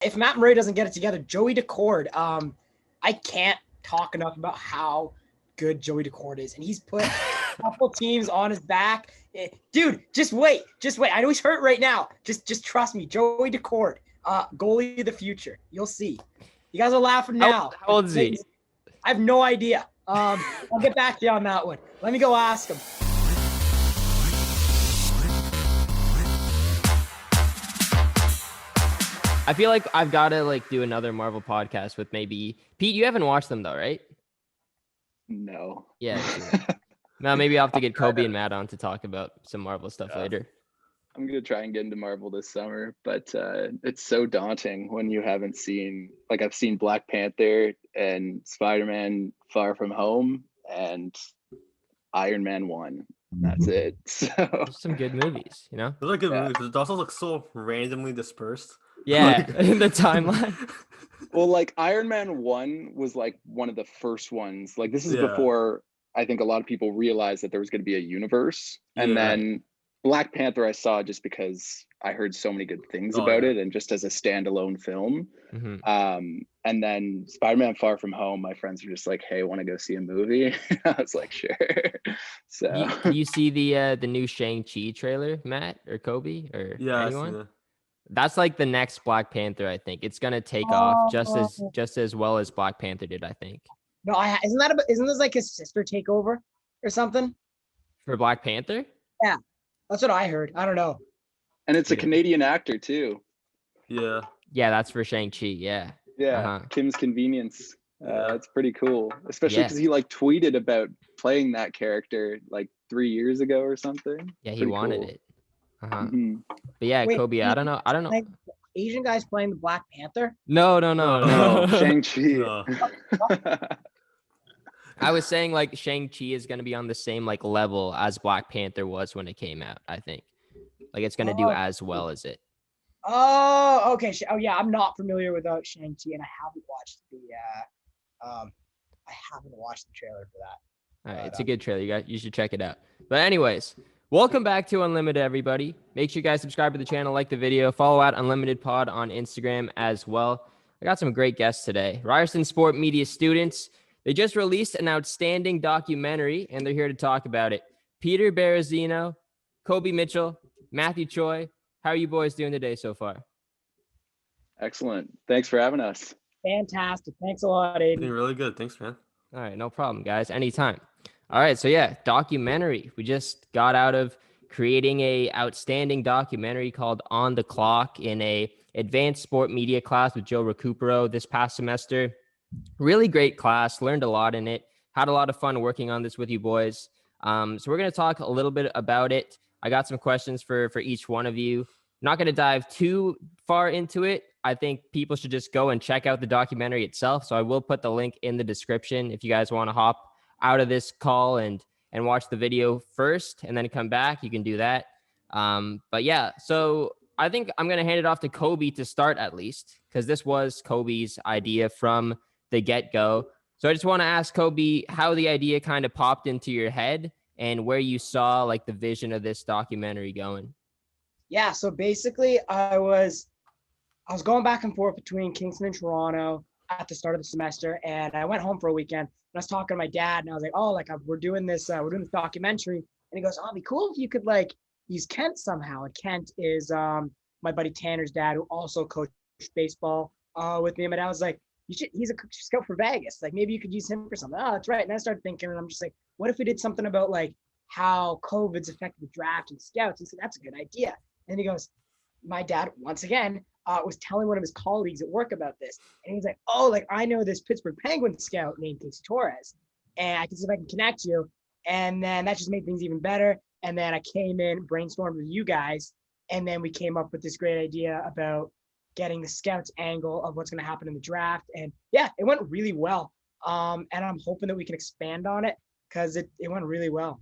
if Matt Murray doesn't get it together, Joey Daccord, I can't talk enough about how good Joey Daccord is. And he's put a couple teams on his back. Dude, just wait. I know he's hurt right now. Just trust me. Joey Daccord, goalie of the future. You'll see. You guys are laughing now. How old is he? I have no idea. I'll get back to you on that one. Let me go ask him. I feel like I've got to do another Marvel podcast with maybe Pete. You haven't watched them though, right? No. Yeah. No, maybe I'll have to get Koby and Matt on to talk about some Marvel stuff later. I'm going to try and get into Marvel this summer, but it's so daunting when you haven't seen, I've seen Black Panther and Spider-Man Far From Home and Iron Man 1. That's it. So there's some good movies, you know? Those are good movies. It also looks so randomly dispersed. Yeah, in the timeline. Well, Iron Man 1 was one of the first ones. This is before I think a lot of people realized that there was going to be a universe. And then Black Panther I saw just because I heard so many good things about it and just as a standalone film. Mm-hmm. And then Spider-Man Far From Home, my friends were just like, hey, want to go see a movie? I was like, sure. So you see the new Shang-Chi trailer, Matt or Koby or anyone? That's the next Black Panther, I think. It's gonna take off just as well as Black Panther did, I think. No, isn't this like his sister takeover or something? For Black Panther? Yeah. That's what I heard. I don't know. And it's a Canadian actor too. Yeah. Yeah, that's for Shang-Chi, yeah. Yeah, Kim's Convenience. It's pretty cool, especially because he tweeted about playing that character 3 years ago or something. Yeah, he wanted it. Mm-hmm. But yeah, wait, Koby, I don't know. Asian guys playing the Black Panther? No. Shang-Chi. I was saying Shang-Chi is going to be on the same level as Black Panther was when it came out, I think. It's going to do as well as it. Oh, okay. Oh, yeah. I'm not familiar with Shang-Chi, and I haven't watched the trailer for that. All right, it's a good trailer. You should check it out. But anyways, welcome back to Unlimited, everybody. Make sure you guys subscribe to the channel, like the video, follow out Unlimited Pod on Instagram as well. I got some great guests today. Ryerson Sport Media students. They just released an outstanding documentary, and they're here to talk about it. Peter Barozzino, Koby Mitchell, Matthew Choi. How are you boys doing today so far? Excellent. Thanks for having us. Fantastic. Thanks a lot, Aiden. Doing really good. Thanks, man. All right, no problem, guys. Anytime. All right, so yeah, documentary. We just got out of creating a outstanding documentary called On the Clock in a advanced sport media class with Joe Recupero this past semester. Really great class. Learned a lot in it. Had a lot of fun working on this with you boys. So we're going to talk a little bit about it. I got some questions for each one of you. Not going to dive too far into it. I think people should just go and check out the documentary itself. So I will put the link in the description if you guys want to hop out of this call and watch the video first and then come back. You can do that. But yeah, so I think I'm going to hand it off to Koby to start at least, because this was Koby's idea from the get-go. So I just want to ask Koby how the idea kind of popped into your head and where you saw the vision of this documentary going. Yeah, so basically I was going back and forth between Kingston and Toronto at the start of the semester, and I went home for a weekend and I was talking to my dad, and I was like, we're doing this documentary, and he goes, it'd be cool if you could use Kent somehow. And Kent is my buddy Tanner's dad, who also coached baseball with me. And I was like, he's a scout for Vegas. Maybe you could use him for something. Oh, that's right. And I started thinking, and I'm just like, what if we did something about how COVID's affected the draft and scouts? He said, that's a good idea. And he goes, my dad, once again, was telling one of his colleagues at work about this. And he's like, I know this Pittsburgh Penguins scout named Casey Torres, and I can see if I can connect you. And then that just made things even better. And then I came in, brainstormed with you guys, and then we came up with this great idea about getting the scouts angle of what's going to happen in the draft. And yeah, it went really well. And I'm hoping that we can expand on it because it went really well.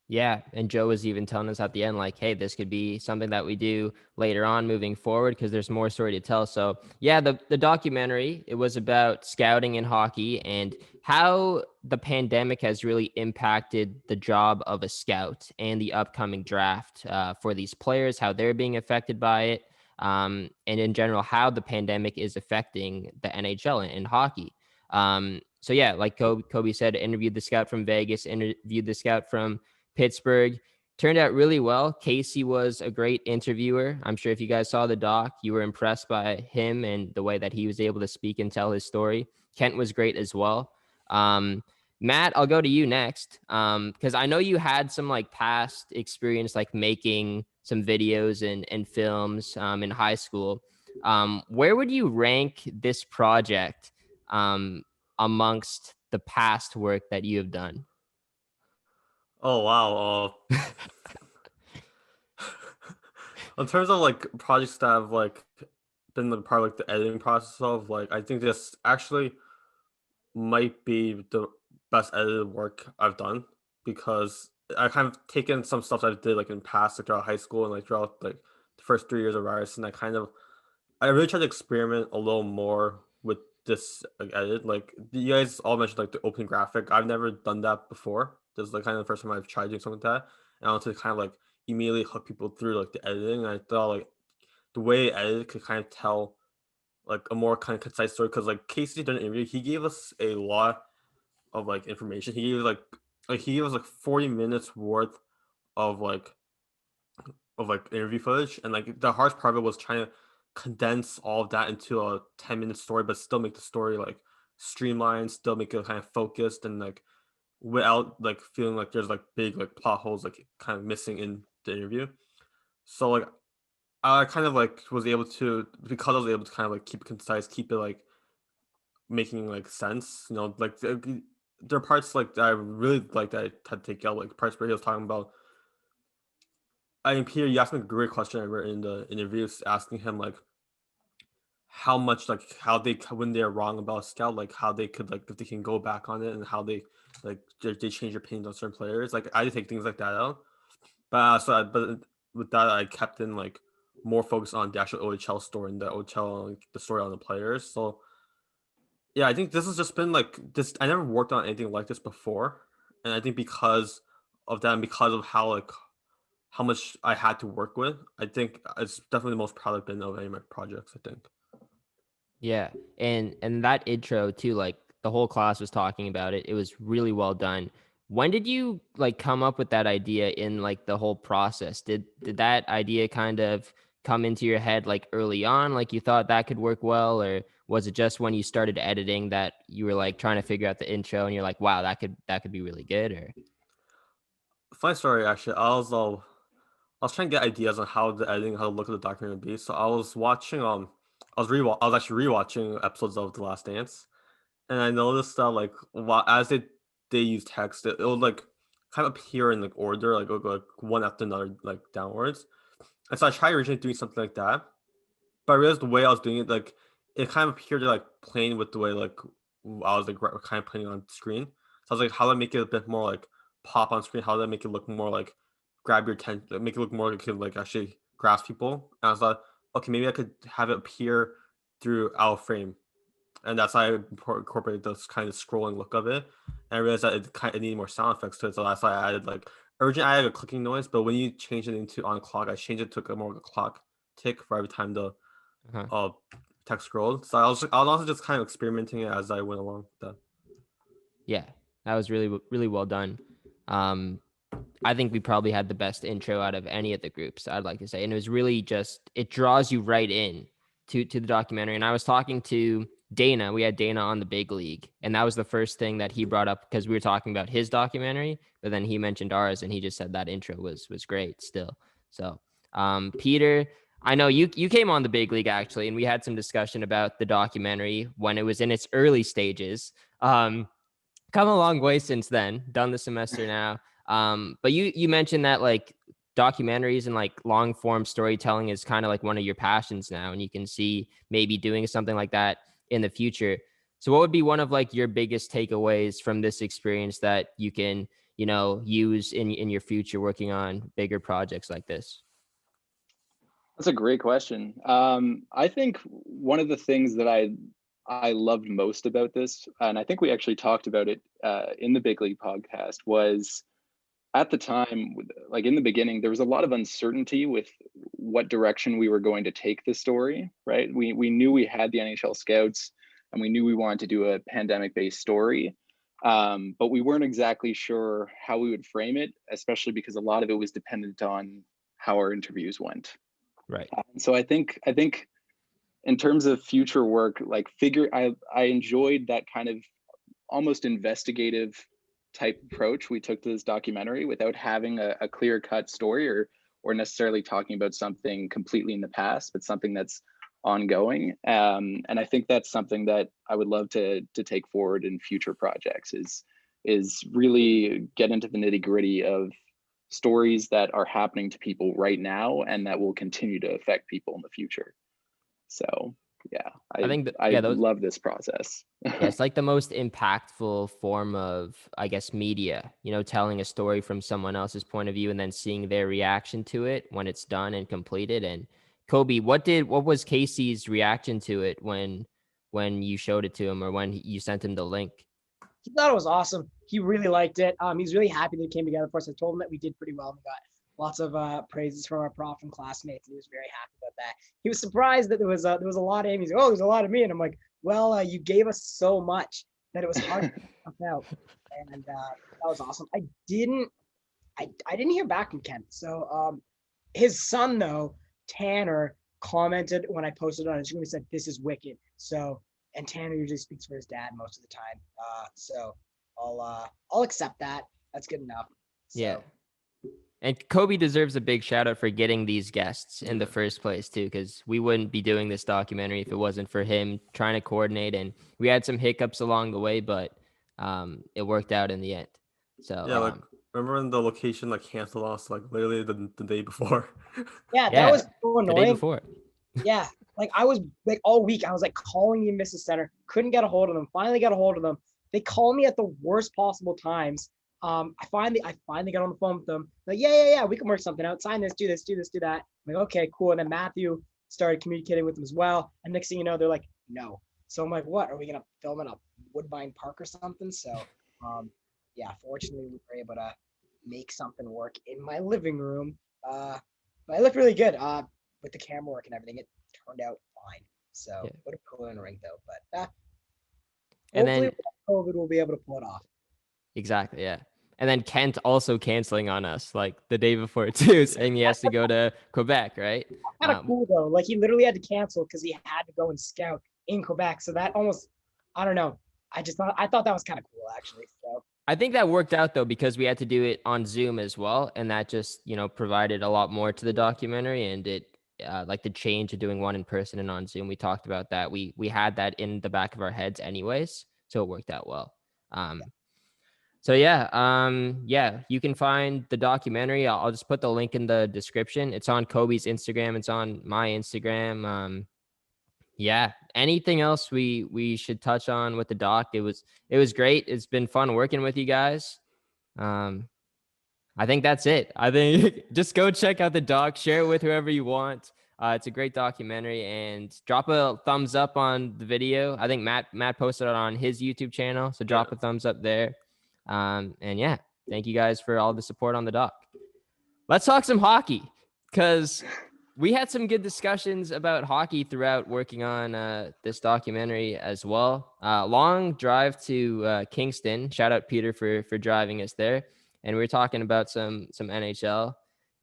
Yeah. And Joe was even telling us at the end, hey, this could be something that we do later on moving forward because there's more story to tell. So yeah, the documentary, it was about scouting in hockey and how the pandemic has really impacted the job of a scout and the upcoming draft for these players, how they're being affected by it. and in general how the pandemic is affecting the NHL and hockey. So yeah, like Koby said, interviewed the scout from Vegas, interviewed the scout from Pittsburgh. Turned out really well. Casey was a great interviewer. I'm sure if you guys saw the doc, you were impressed by him and the way that he was able to speak and tell his story. Kent was great as well. Matt, I'll go to you next, because I know you had some like past experience like making some videos and films in high school. Where would you rank this project amongst the past work that you have done? Oh wow. In terms of like projects that have like been the part of like the editing process of, like, I think this actually might be the best edited work I've done, because I kind of taken some stuff that I did like in past, like throughout high school and like throughout like the first 3 years of Ryerson. I really tried to experiment a little more with this like edit. Like you guys all mentioned like the opening graphic. I've never done that before. This is like kind of the first time I've tried doing something like that. And I wanted to kind of like immediately hook people through like the editing. And I thought like the way it edited could kind of tell like a more kind of concise story, because like Casey did an interview. He gave us a lot of like information. He gave he gave us like 40 minutes worth of like interview footage, and like the hardest part of it was trying to condense all of that into a 10-minute story, but still make the story like streamlined, still make it kind of focused, and like without like feeling like there's like big like plot holes like kind of missing in the interview. So like I kind of like was able to, because I was able to kind of like keep it concise, keep it like making like sense, you know, like there are parts like that I really like that I had to take out, like parts where he was talking about. I mean, Peter, you asked me a great question ever in the interviews, asking him like how much like how they, when they're wrong about a scout, like how they could like if they can go back on it, and how they like they change their opinions on certain players. Like I did take things like that out, but with that I kept in like more focus on the actual OHL story and the OHL, like, the story on the players. So yeah, I think this has just been like this. I never worked on anything like this before, and I think because of that, and because of how much I had to work with, I think it's definitely the most proud I've been of any of my projects, I think. Yeah. And that intro too, like the whole class was talking about it. It was really well done. When did you like come up with that idea in like the whole process? Did that idea kind of come into your head like early on, like you thought that could work well, or was it just when you started editing that you were like trying to figure out the intro and you're like, wow, that could be really good? Or Funny story, actually. I was trying to get ideas on how the editing, how the look of the documentary would be. So I was watching I was actually rewatching episodes of The Last Dance, and I noticed that like as they use text, it would like kind of appear in like order, like it would go like one after another, like downwards. And so I tried originally doing something like that, but I realized the way I was doing it, like it kind of appeared to like playing with the way like I was like kind of playing on screen. So I was like, how do I make it a bit more like pop on screen? How do I make it look more like grab your attention, like, make it look more like it could like actually grasp people? And I was like, okay, maybe I could have it appear through our frame, and that's how I incorporated this kind of scrolling look of it. And I realized that it needed more sound effects to it, so that's why I added like originally I had a clicking noise, but when you change it into on clock, I changed it to a more of a clock tick for every time the uh-huh. text scrolled. So I was also just kind of experimenting it as I went along with that. Yeah, that was really well done. I think we probably had the best intro out of any of the groups, I'd like to say. And it was really just, it draws you right in to the documentary. And I was talking to Dana. We had Dana on the Big League. And that was the first thing that he brought up, because we were talking about his documentary, but then he mentioned ours and he just said that intro was great still. So Peter, I know you came on the Big League actually, and we had some discussion about the documentary when it was in its early stages. Come a long way since then, done the semester now. But you mentioned that like documentaries and like long form storytelling is kind of like one of your passions now, and you can see maybe doing something like that in the future. So what would be one of like your biggest takeaways from this experience that you can, use in your future working on bigger projects like this? That's a great question. I think one of the things that I loved most about this, and I think we actually talked about it in the Big League podcast, was at the time, like in the beginning, there was a lot of uncertainty with what direction we were going to take the story, right? We knew we had the NHL scouts and we knew we wanted to do a pandemic-based story, but we weren't exactly sure how we would frame it, especially because a lot of it was dependent on how our interviews went. Right. So I think in terms of future work, like I enjoyed that kind of almost investigative type approach we took to this documentary without having a clear-cut story or necessarily talking about something completely in the past, but something that's ongoing. And I think that's something that I would love to take forward in future projects is really get into the nitty-gritty of stories that are happening to people right now and that will continue to affect people in the future. So yeah, I think I love this process. Yeah, it's like the most impactful form of, I guess, media, telling a story from someone else's point of view and then seeing their reaction to it when it's done and completed. And Koby, what was Casey's reaction to it when you showed it to him or when you sent him the link? He thought it was awesome. He really liked it. He's really happy that it came together for us. I told him that we did pretty well. We got lots of praises from our prof and classmates, and he was very happy about that. He was surprised that there was a lot of him. He's like, oh, there's a lot of me, and I'm like, well, you gave us so much that it was hard to stuff out, and that was awesome. I didn't hear back from Kent. So his son though, Tanner, commented when I posted on Instagram. He said, "This is wicked." So, and Tanner usually speaks for his dad most of the time. So I'll accept that. That's good enough. So. Yeah. And Koby deserves a big shout out for getting these guests in the first place too, because we wouldn't be doing this documentary if it wasn't for him trying to coordinate. And we had some hiccups along the way, but it worked out in the end. So yeah, remember when the location canceled us literally the day before? Yeah, that was so annoying. The day before. Yeah, I was all week. I was calling the Mrs. Center, couldn't get a hold of them. Finally got a hold of them. They call me at the worst possible times. I finally got on the phone with them. Like, yeah, we can work something out. Sign this, do this, do that. I'm like, okay, cool. And then Matthew started communicating with them as well. And next thing you know, they're like, no. So I'm like, what? Are we gonna film in a Woodbine Park or something? So, yeah, fortunately we were able to make something work in my living room. But it looked really good. With the camera work and everything, it turned out fine. So, would have put in a ring though. But hopefully, COVID will be able to pull it off. Exactly, yeah. And then Kent also canceling on us the day before too, saying he has to go to Quebec, right? Kind of cool though. He literally had to cancel because he had to go and scout in Quebec. So that almost, I don't know. I thought that was kind of cool actually. So I think that worked out though because we had to do it on Zoom as well, and that just provided a lot more to the documentary. And it the change of doing one in person and on Zoom, we talked about that. We had that in the back of our heads anyways, so it worked out well. So yeah, you can find the documentary. I'll just put the link in the description. It's on Koby's Instagram. It's on my Instagram. Yeah. Anything else we should touch on with the doc? It was great. It's been fun working with you guys. I think that's it. I think just go check out the doc, share it with whoever you want. It's a great documentary, and drop a thumbs up on the video. I think Matt posted it on his YouTube channel, so drop a thumbs up there. And yeah, thank you guys for all the support on the doc. Let's talk some hockey, because we had some good discussions about hockey throughout working on this documentary as well. Long drive to Kingston. Shout out Peter for driving us there. And we were talking about some NHL.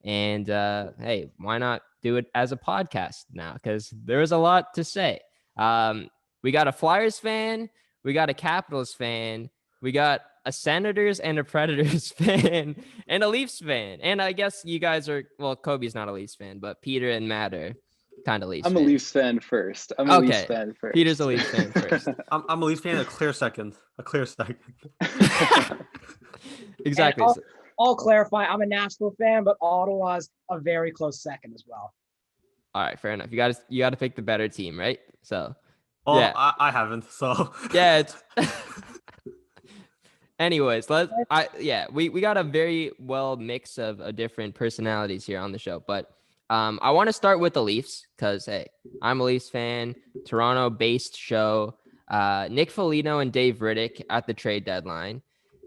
And hey, why not do it as a podcast now? Because there was a lot to say. We got a Flyers fan. We got a Capitals fan. We got a Senators and a Predators fan and a Leafs fan. And I guess you guys are, well, Koby's not a Leafs fan, but Peter and Matt are kind of Leafs I'm fans. A Leafs fan first. Peter's a Leafs fan first. I'm a Leafs fan a clear second. Exactly. I'll clarify, I'm a Nashville fan, but Ottawa's a very close second as well. All right, fair enough. You got to pick the better team, right? So, yeah. I haven't, so. Yeah, it's... Anyways, we got a very well mix of different personalities here on the show, but I want to start with the Leafs because, hey, I'm a Leafs fan, Toronto-based show. Nick Foligno and Dave Riddick at the trade deadline.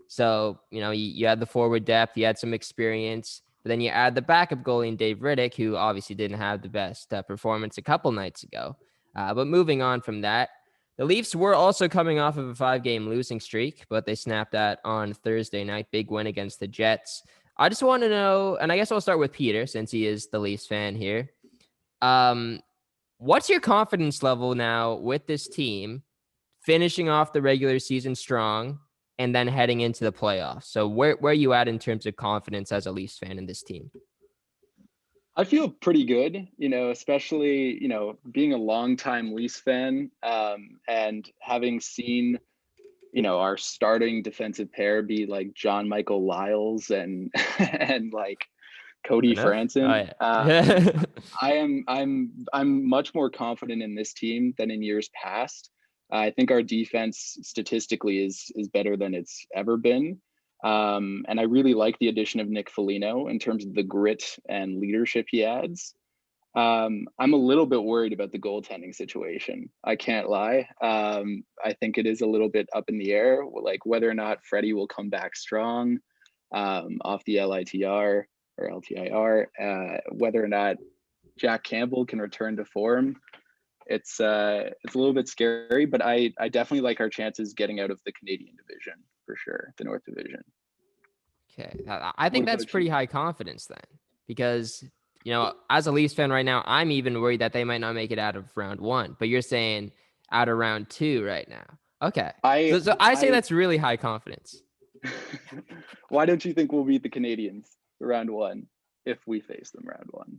So, you had the forward depth, you had some experience, but then you add the backup goalie in Dave Riddick, who obviously didn't have the best performance a couple nights ago. But moving on from that, the Leafs were also coming off of a 5-game losing streak, but they snapped that on Thursday night. Big win against the Jets. I just want to know, and I guess I'll start with Peter since he is the Leafs fan here. What's your confidence level now with this team finishing off the regular season strong and then heading into the playoffs? So where are you at in terms of confidence as a Leafs fan in this team? I feel pretty good, especially, being a longtime Leafs fan, and having seen, our starting defensive pair be like John Michael Lyles and and like Cody Franson. Oh, yeah. I'm much more confident in this team than in years past. I think our defense statistically is better than it's ever been. And I really like the addition of Nick Foligno in terms of the grit and leadership he adds. I'm a little bit worried about the goaltending situation. I can't lie. I think it is a little bit up in the air, like whether or not Freddie will come back strong off the LITR or LTIR, whether or not Jack Campbell can return to form. It's a little bit scary, but I definitely like our chances getting out of the Canadian division for sure, the North Division. Okay, I think that's pretty high confidence then, because as a Leafs fan right now, I'm even worried that they might not make it out of round 1. But you're saying out of round 2 right now. Okay, so I say that's really high confidence. Why don't you think we'll beat the Canadians round 1 if we face them round 1?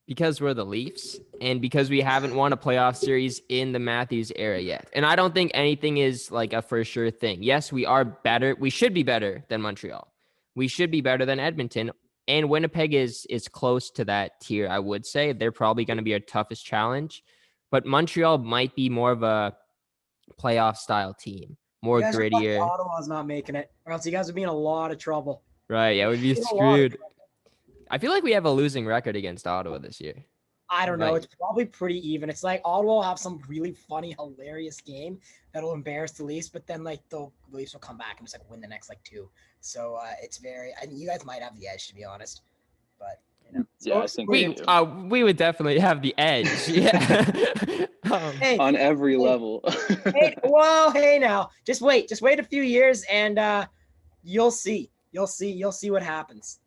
Because we're the Leafs and because we haven't won a playoff series in the Matthews era yet. And I don't think anything is like a for sure thing. Yes, we are better. We should be better than Montreal. We should be better than Edmonton. And Winnipeg is close to that tier, I would say. They're probably going to be our toughest challenge. But Montreal might be more of a playoff style team, more grittier. Ottawa's not making it, or else you guys would be in a lot of trouble. Right, yeah, we'd be screwed. I feel like we have a losing record against Ottawa this year. I don't know. It's probably pretty even. It's like Ottawa will have some really funny, hilarious game that'll embarrass the Leafs, but then the Leafs will come back and just win the next 2. So it's I think you guys might have the edge, to be honest. But yeah, I think we would definitely have the edge. Yeah. On every level. Hey now, just wait a few years and you'll see what happens.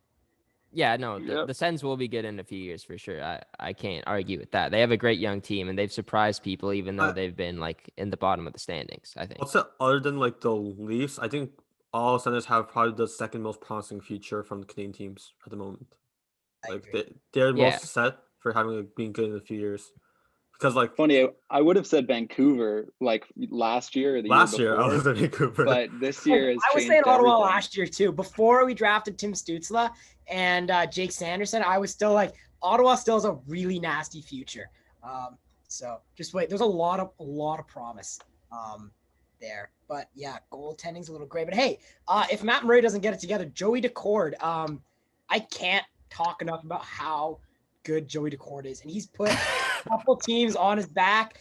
Yeah, no, the Sens will be good in a few years for sure. I can't argue with that. They have a great young team, and they've surprised people, even though they've been in the bottom of the standings, I think. Also, other than the Leafs, I think all Senators have probably the second most promising future from the Canadian teams at the moment. They're most set for having being good in a few years. Because funny, I would have said Vancouver last year or the year before, I was in Vancouver. But this year I was saying Ottawa last year too. Before we drafted Tim Stützle and Jake Sanderson, I was still Ottawa still has a really nasty future. So just wait. There's a lot of promise there. But yeah, goaltending's a little gray. But hey, if Matt Murray doesn't get it together, Joey Daccord, I can't talk enough about how good Joey Daccord is, and he's put a couple teams on his back.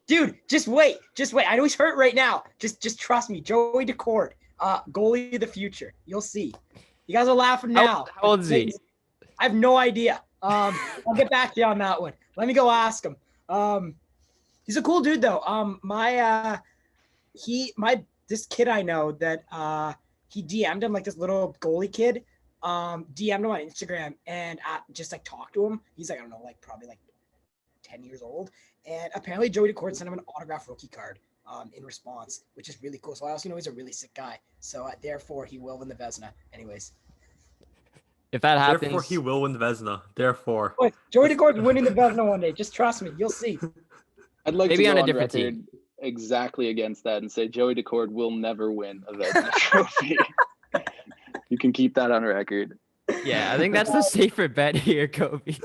Dude, just wait. I know he's hurt right now. Just trust me. Joey Daccord, goalie of the future. You'll see. You guys are laughing now. How old is he? I have no idea. I'll get back to you on that one. Let me go ask him. He's a cool dude though. This kid I know that he DM'd him, this little goalie kid. DM'd him on Instagram and just talked to him. He's I don't know, probably 10 years old. And apparently Joey Daccord sent him an autographed rookie card in response, which is really cool. So I also know he's a really sick guy. So therefore he will win the Vezina. Anyways. If that happens. Therefore he will win the Vezina. Therefore. Joey Daccord's winning the Vezina one day. Just trust me. You'll see. I'd like maybe to go on a different team exactly against that and say Joey Daccord will never win a Vezina trophy. You can keep that on record. Yeah, I think that's the safer bet here, Koby.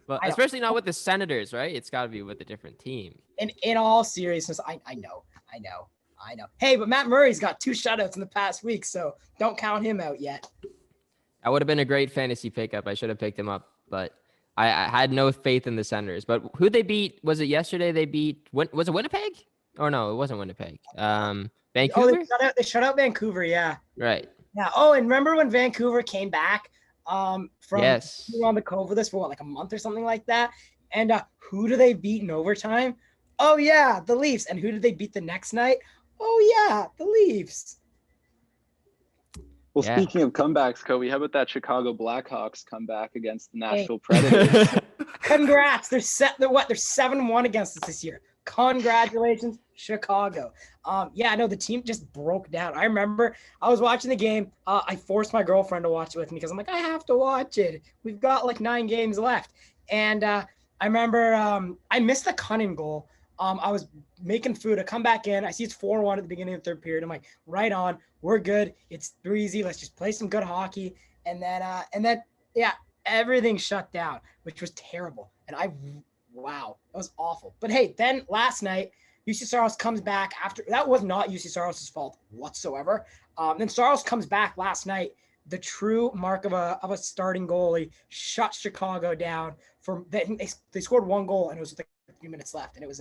But especially not with the Senators, right? It's got to be with a different team. And in all seriousness, I know. Hey, but Matt Murray's got 2 shutouts in the past week, so don't count him out yet. That would have been a great fantasy pickup. I should have picked him up, but I had no faith in the Senators. But who they beat? Was it yesterday? They beat. Was it Winnipeg? Or no, it wasn't Winnipeg. Vancouver? They shut out Vancouver. Yeah. Right. Yeah. Oh, and remember when Vancouver came back from Yes. on the COVID list for what, like a month or something like that? And who do they beat in overtime? Oh yeah, the Leafs. And who did they beat the next night? Oh yeah, the Leafs. Well, Yeah. speaking of comebacks, Kobe, how about that Chicago Blackhawks comeback against the Nashville Predators? Congrats. They're 7-1 against us this year. Congratulations, Chicago. Yeah, no, the team just broke down. I remember I was watching the game. I forced my girlfriend to watch it with me because I'm like, I have to watch it. We've got like 9 games left. And I remember I missed the Cunning goal. I was making food. I come back in. I see it's 4-1 at the beginning of the third period. I'm like, right on. We're good. It's breezy. Let's just play some good hockey. And then, yeah, everything shut down, which was terrible. And wow, that was awful. But hey, then last night, UC Saros comes back after. That was not UC Saros' fault whatsoever. Then Saros comes back last night. The true mark of a starting goalie shut Chicago down. They scored 1 goal and it was like 3 minutes left, and that was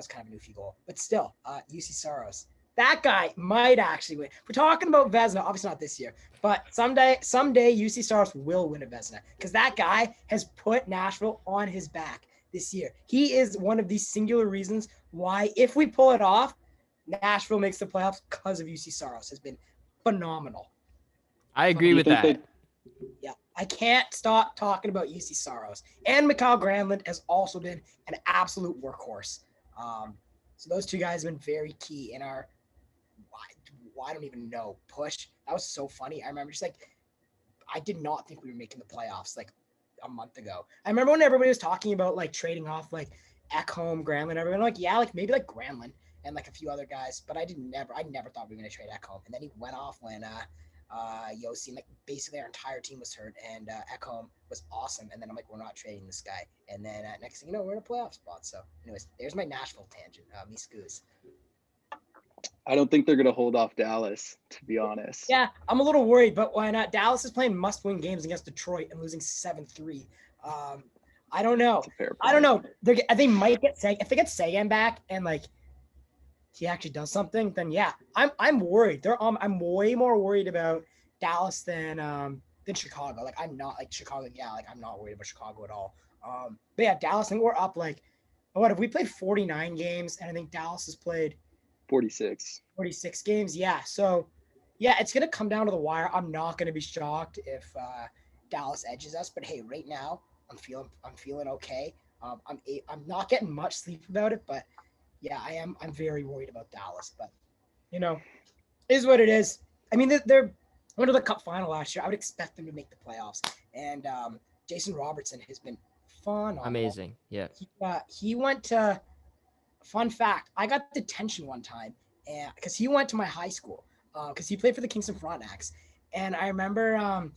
kind of an oofy goal. But still, UC Saros. That guy might actually win. We're talking about Vezina, obviously not this year, but someday UC Saros will win a Vezina because that guy has put Nashville on his back this year. He is one of these singular reasons why, if we pull it off, Nashville makes the playoffs because of UC Saros. Has been phenomenal. I agree with that. Yeah, I can't stop talking about UC Saros. And Mikhail Granlund has also been an absolute workhorse. So those two guys have been very key in our, I don't even know, push. That was so funny. I remember just like, I did not think we were making the playoffs like a month ago. I remember when everybody was talking about like trading off like Ekholm, Granlund, everyone like, yeah, like maybe like Granlund and like a few other guys, but I never thought we were going to trade Ekholm. And then he went off when Yossi, like basically our entire team was hurt, and Ekholm was awesome. And then I'm like, we're not trading this guy. And then next thing you know, we're in a playoff spot. So anyways, there's my Nashville tangent. Me scoos. I don't think they're going to hold off Dallas, to be honest. Yeah, I'm a little worried, but why not? Dallas is playing must-win games against Detroit and losing 7-3. I don't know. I don't know. They might get if they get Sagan back and like he actually does something, then yeah, I'm worried. I'm way more worried about Dallas than Chicago. Like I'm not like Chicago. Yeah, like I'm not worried about Chicago at all. But yeah, Dallas. I think we're up like what have we played 49 games, and I think Dallas has played 46 games. Yeah. So yeah, it's going to come down to the wire. I'm not going to be shocked if Dallas edges us, but hey, right now I'm feeling okay. I'm not getting much sleep about it, but yeah, I'm very worried about Dallas, but you know, is what it is. I mean, they're went to the cup final last year. I would expect them to make the playoffs. And Jason Robertson has been phenomenal. Amazing. Yeah. He went to, fun fact, I got detention one time and because he went to my high school because he played for the Kingston Frontenacs. And I remember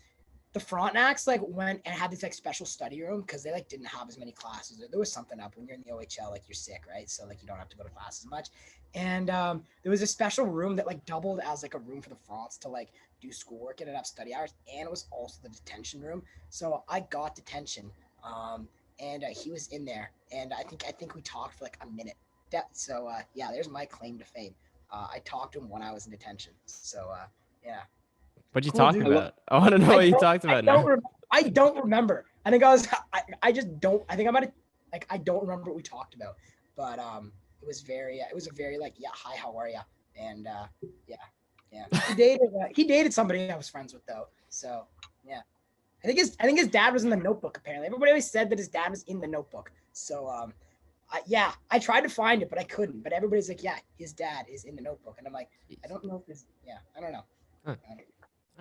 the Frontenacs like went and had this like special study room because they like didn't have as many classes. There was something up when you're in the OHL, like you're sick, right? So like you don't have to go to class as much. And there was a special room that like doubled as like a room for the Fronts to like do schoolwork and have study hours, and it was also the detention room. So I got detention, and he was in there, and I think we talked for like a minute. So yeah, there's my claim to fame. I talked to him when I was in detention. So yeah. What'd you Cool, talk dude. about? I want to know what you talked about now. I don't remember. I think I just don't. I think I might have like I don't remember what we talked about. But it was a very like hi, how are ya? And yeah. He dated somebody I was friends with though. So yeah. I think his dad was in the Notebook apparently. Everybody always said that his dad was in the Notebook. So I tried to find it but I couldn't. But everybody's like, yeah, his dad is in the Notebook, and I'm like, I don't know if this. Yeah, I don't know. Huh.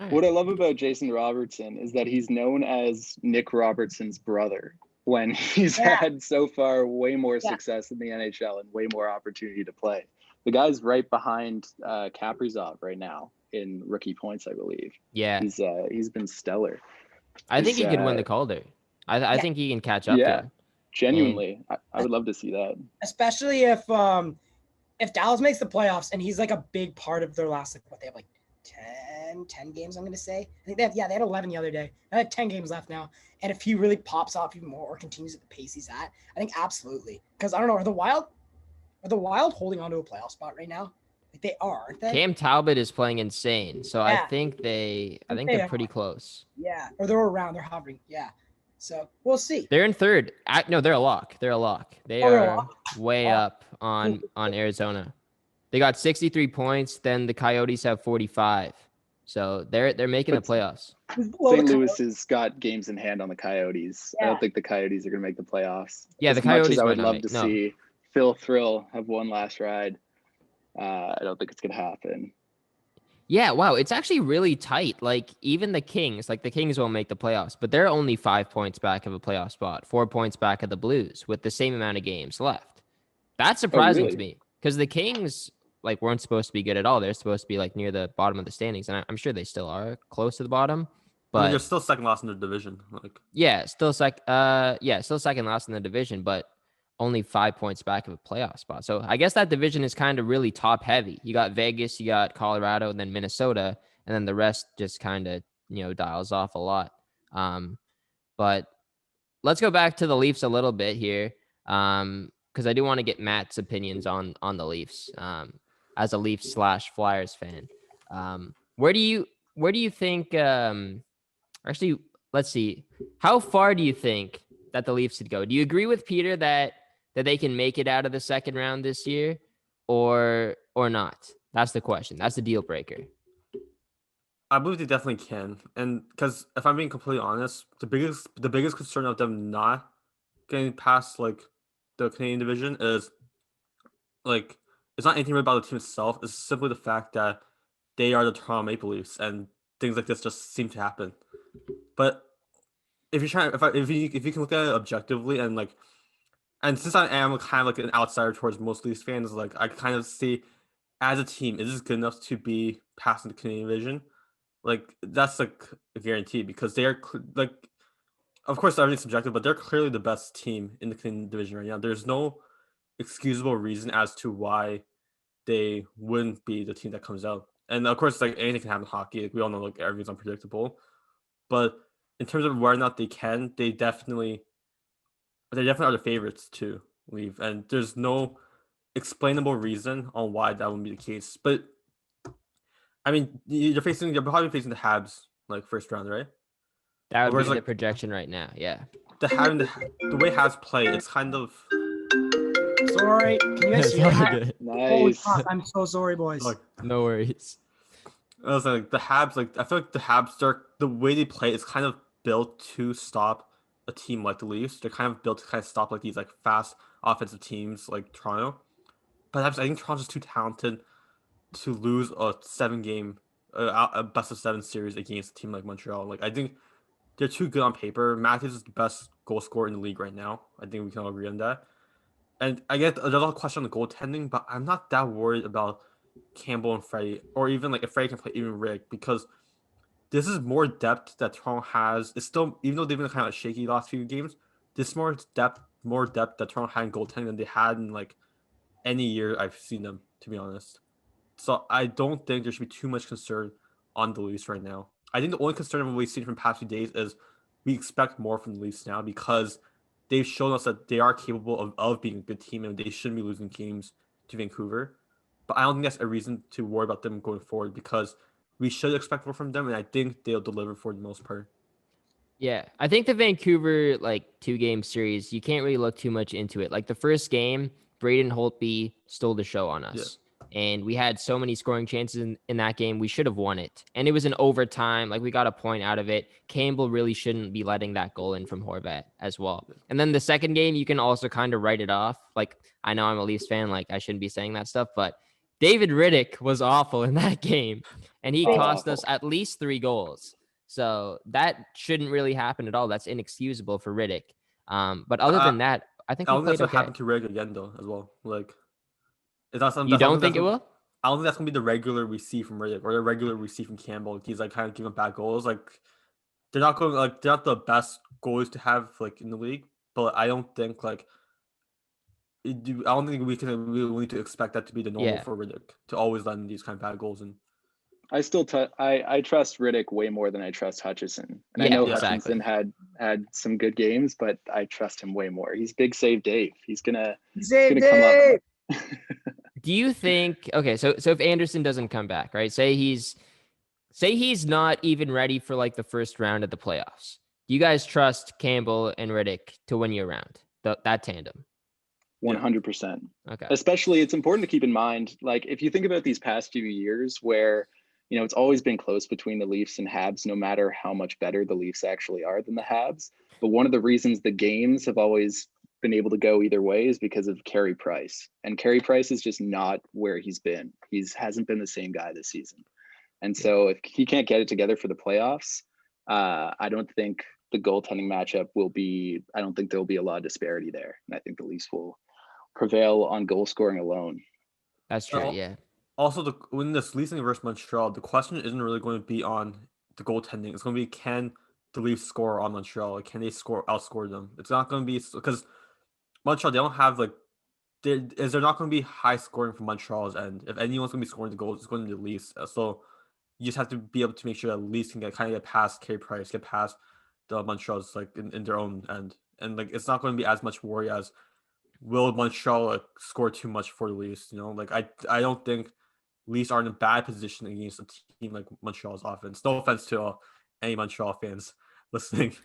What I love about Jason Robertson is that he's known as Nick Robertson's brother when he's had so far way more success in the NHL and way more opportunity to play. The guy's right behind Kaprizov right now in rookie points, I believe. Yeah. He's been stellar. I think he could win the Calder. I think he can catch up to him. Genuinely. I would love to see that. Especially if Dallas makes the playoffs and he's like a big part of their last, like what they have like 10 games, I'm going to say. I think they had 11 the other day. They have 10 games left now. And if he really pops off even more or continues at the pace he's at, I think absolutely. Because I don't know, are the Wild holding on to a playoff spot right now? Like, they are, aren't they? Cam Talbot is playing insane, so I think they're pretty close. Yeah, or they're around. They're hovering. Yeah, so we'll see. They're in third. No, they're a lock. They're a lock. They are way up on Arizona. They got 63 points. Then the Coyotes have 45. So they're making the playoffs. St. Louis has got games in hand on the Coyotes. Yeah. I don't think the Coyotes are going to make the playoffs. Yeah, the Coyotes. Much as I would love to see Phil Thrill have one last ride, I don't think it's going to happen. Yeah, wow, it's actually really tight. Like, even the Kings won't make the playoffs, but they're only 5 points back of a playoff spot, 4 points back of the Blues with the same amount of games left. That's surprising to me because the Kings weren't supposed to be good at all. They're supposed to be near the bottom of the standings, and I'm sure they still are close to the bottom. But they're still second last in the division. Still second last in the division, but only 5 points back of a playoff spot. So I guess that division is kind of really top heavy. You got Vegas, you got Colorado, and then Minnesota, and then the rest just kind of dials off a lot. But let's go back to the Leafs a little bit here, because I do want to get Matt's opinions on the Leafs. As a Leafs / Flyers fan, where do you think? Actually, let's see. How far do you think that the Leafs should go? Do you agree with Peter that they can make it out of the second round this year, or not? That's the question. That's the deal breaker. I believe they definitely can, and because if I'm being completely honest, the biggest concern of them not getting past the Canadian division is it's not anything about the team itself. It's simply the fact that they are the Toronto Maple Leafs, and things like this just seem to happen. But if you can look at it objectively and since I am kind of an outsider towards most Leafs fans, I kind of see as a team, is this good enough to be passing the Canadian division? That's a guarantee because they are of course everything's subjective, but they're clearly the best team in the Canadian division right now. There's no excusable reason as to why they wouldn't be the team that comes out. And of course, anything can happen in hockey. We all know everything's unpredictable. But in terms of whether or not they can, they definitely are the favorites to leave. And there's no explainable reason on why that wouldn't be the case. But I mean, you're probably facing the Habs first round, right? That would be the projection right now. Yeah. The way Habs play, it's kind of. Sorry, can you guys hear that? Nice. Oh, I'm so sorry, boys. No worries. I was the Habs, I feel like the Habs, the way they play is kind of built to stop a team like the Leafs. They're kind of built to kind of stop these fast offensive teams like Toronto. But I think Toronto's too talented to lose a 7-game, a best of 7 series against a team like Montreal. I think they're too good on paper. Matthews is the best goal scorer in the league right now. I think we can all agree on that. And I get there's a lot of question on the goaltending, but I'm not that worried about Campbell and Freddie, or even if Freddie can play even Rick, because this is more depth that Toronto has. It's still, even though they've been kind of shaky last few games, this more depth that Toronto had in goaltending than they had in any year I've seen them, to be honest. So I don't think there should be too much concern on the Leafs right now. I think the only concern we've seen from the past few days is we expect more from the Leafs now because they've shown us that they are capable of being a good team and they shouldn't be losing games to Vancouver. But I don't think that's a reason to worry about them going forward because we should expect more from them, and I think they'll deliver for the most part. Yeah, I think the Vancouver 2-game series, you can't really look too much into it. The first game, Braden Holtby stole the show on us. Yeah. And we had so many scoring chances in that game. We should have won it. And it was an overtime. We got a point out of it. Campbell really shouldn't be letting that goal in from Horvat as well. And then the second game, you can also kind of write it off. I know I'm a Leafs fan. I shouldn't be saying that stuff. But David Riddick was awful in that game. And he cost us at least 3 goals. So that shouldn't really happen at all. That's inexcusable for Riddick. But other than that, I think that's what happened to Riddick again, though, as well. Is that something you don't think it will? I don't think that's gonna be the regular we see from Riddick or the regular we see from Campbell. He's kind of giving bad goals. They're not going they're not the best goals to have in the league. But I don't think I don't think we need to expect that to be the normal for Riddick to always let in these kind of bad goals. And I still I trust Riddick way more than I trust Hutchison. And I know Hutchinson had some good games, but I trust him way more. He's Big Save Dave. He's gonna come up. Do you think, okay, so if Anderson doesn't come back, right? Say he's not even ready for like the first round of the playoffs. Do you guys trust Campbell and Riddick to win you a round? That tandem. 100%. Okay. Especially, it's important to keep in mind, like, if you think about these past few years where, it's always been close between the Leafs and Habs, no matter how much better the Leafs actually are than the Habs. But one of the reasons the games have always been able to go either way is because of Carey Price. And Carey Price is just not where he's been. Hasn't been the same guy this season. And so if he can't get it together for the playoffs, I don't think the goaltending matchup I don't think there'll be a lot of disparity there. And I think the Leafs will prevail on goal scoring alone. That's true, yeah. Also, when this Leafs versus Montreal, the question isn't really going to be on the goaltending. It's going to be, can the Leafs score on Montreal? Like, can they outscore them? It's not going to be, because Montreal, they don't have they're not going to be high scoring from Montreal's end. If anyone's going to be scoring the goals, it's going to be the Leafs. So you just have to be able to make sure that Leafs can get past Carey Price, get past the Montreal's in their own end. And it's not going to be as much worry as, will Montreal score too much for the Leafs? I don't think Leafs are in a bad position against a team like Montreal's offense. No offense to any Montreal fans listening.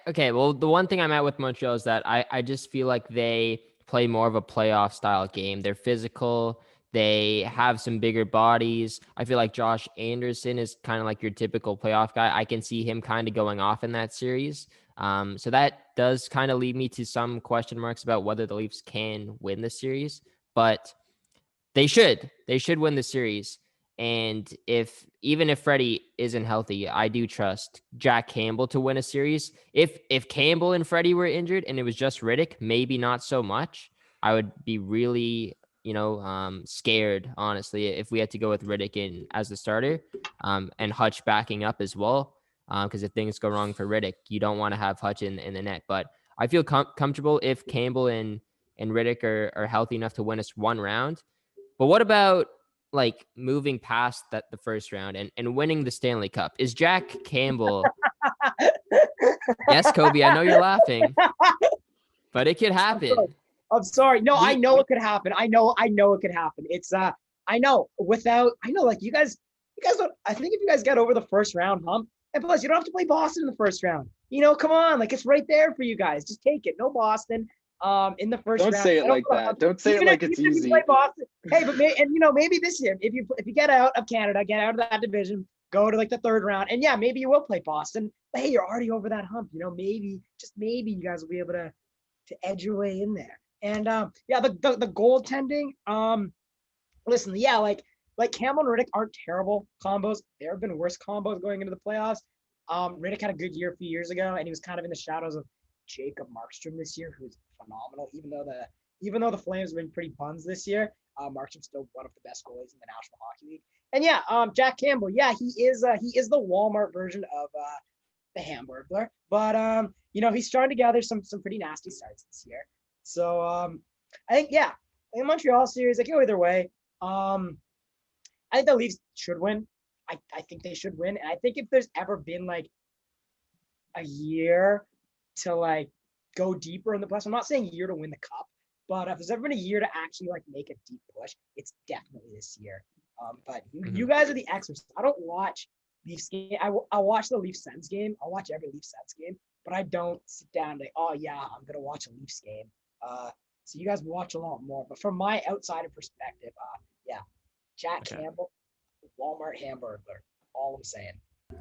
Okay, well, the one thing I'm at with Montreal is that I just feel like they play more of a playoff style game. They're physical. They have some bigger bodies. I feel like Josh Anderson is kind of like your typical playoff guy. I can see him kind of going off in that series. So that does kind of lead me to some question marks about whether the Leafs can win the series, but they should win the series. And even if Freddie isn't healthy, I do trust Jack Campbell to win a series. If Campbell and Freddie were injured and it was just Riddick, maybe not so much. I would be really, scared, honestly, if we had to go with Riddick in as the starter, and Hutch backing up as well. Because if things go wrong for Riddick, you don't want to have Hutch in the net. But I feel comfortable if Campbell and Riddick are healthy enough to win us one round. But what about moving past the first round and winning the Stanley Cup? Is Jack Campbell? Yes, Koby, I know you're laughing, but it could happen. I'm sorry. No, I know it could happen. I know it could happen. It's you guys don't. I think if you guys get over the first round hump, and plus you don't have to play Boston in the first round. Come on, it's right there for you guys. Just take it. No Boston. In the first round. Don't say it like that. Don't say it like it's easy. Hey, but maybe this year, if you get out of Canada, get out of that division, go to the third round, and yeah, maybe you will play Boston. But hey, you're already over that hump. Maybe, just maybe, you guys will be able to edge your way in there. And the goaltending. Listen, yeah, Campbell and Riddick aren't terrible combos. There have been worse combos going into the playoffs. Riddick had a good year a few years ago, and he was kind of in the shadows of Jacob Markstrom this year, who's phenomenal. Even though the Flames have been pretty buns this year, Markstrom's still one of the best goalies in the National Hockey League. And yeah, Jack Campbell, yeah, he is the Walmart version of the Hamburglar, but he's trying to gather some pretty nasty starts this year. So I think in the Montreal series, go either way. I think the Leafs should win. I think they should win, and I think if there's ever been a year to go deeper in the playoffs. I'm not saying year to win the cup, but if there's ever been a year to actually make a deep push, it's definitely this year. But you guys are the experts. I don't watch Leafs game. I watch the Leafs Sens game. I'll watch every Leafs Sens game, but I don't sit down and I'm gonna watch a Leafs game. So you guys watch a lot more. But from my outsider perspective, Jack Campbell, Walmart Hamburglar. All I'm saying.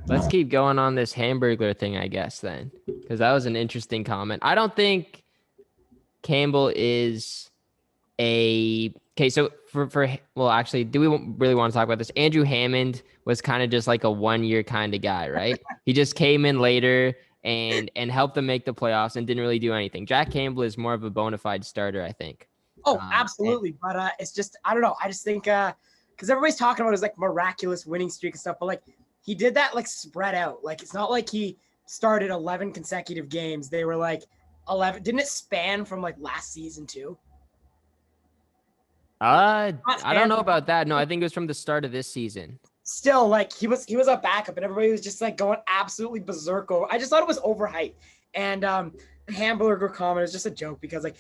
Let's keep going on this Hamburglar thing, I guess, then, because that was an interesting comment. I don't think Campbell is okay. So actually, do we really want to talk about this? Andrew Hammond was kind of just a 1 year kind of guy, right? He just came in later and helped them make the playoffs and didn't really do anything. Jack Campbell is more of a bona fide starter, I think. Oh, absolutely. But it's just, I don't know. I just think because everybody's talking about his miraculous winning streak and stuff, but he did that spread out. It's not like he started 11 consecutive games. They were 11. Didn't it span from last season too? I don't know about that. No, I think it was from the start of this season. Still, he was a backup, and everybody was just going absolutely berserk over. I just thought it was overhyped. And hamburger comment is just a joke because, like,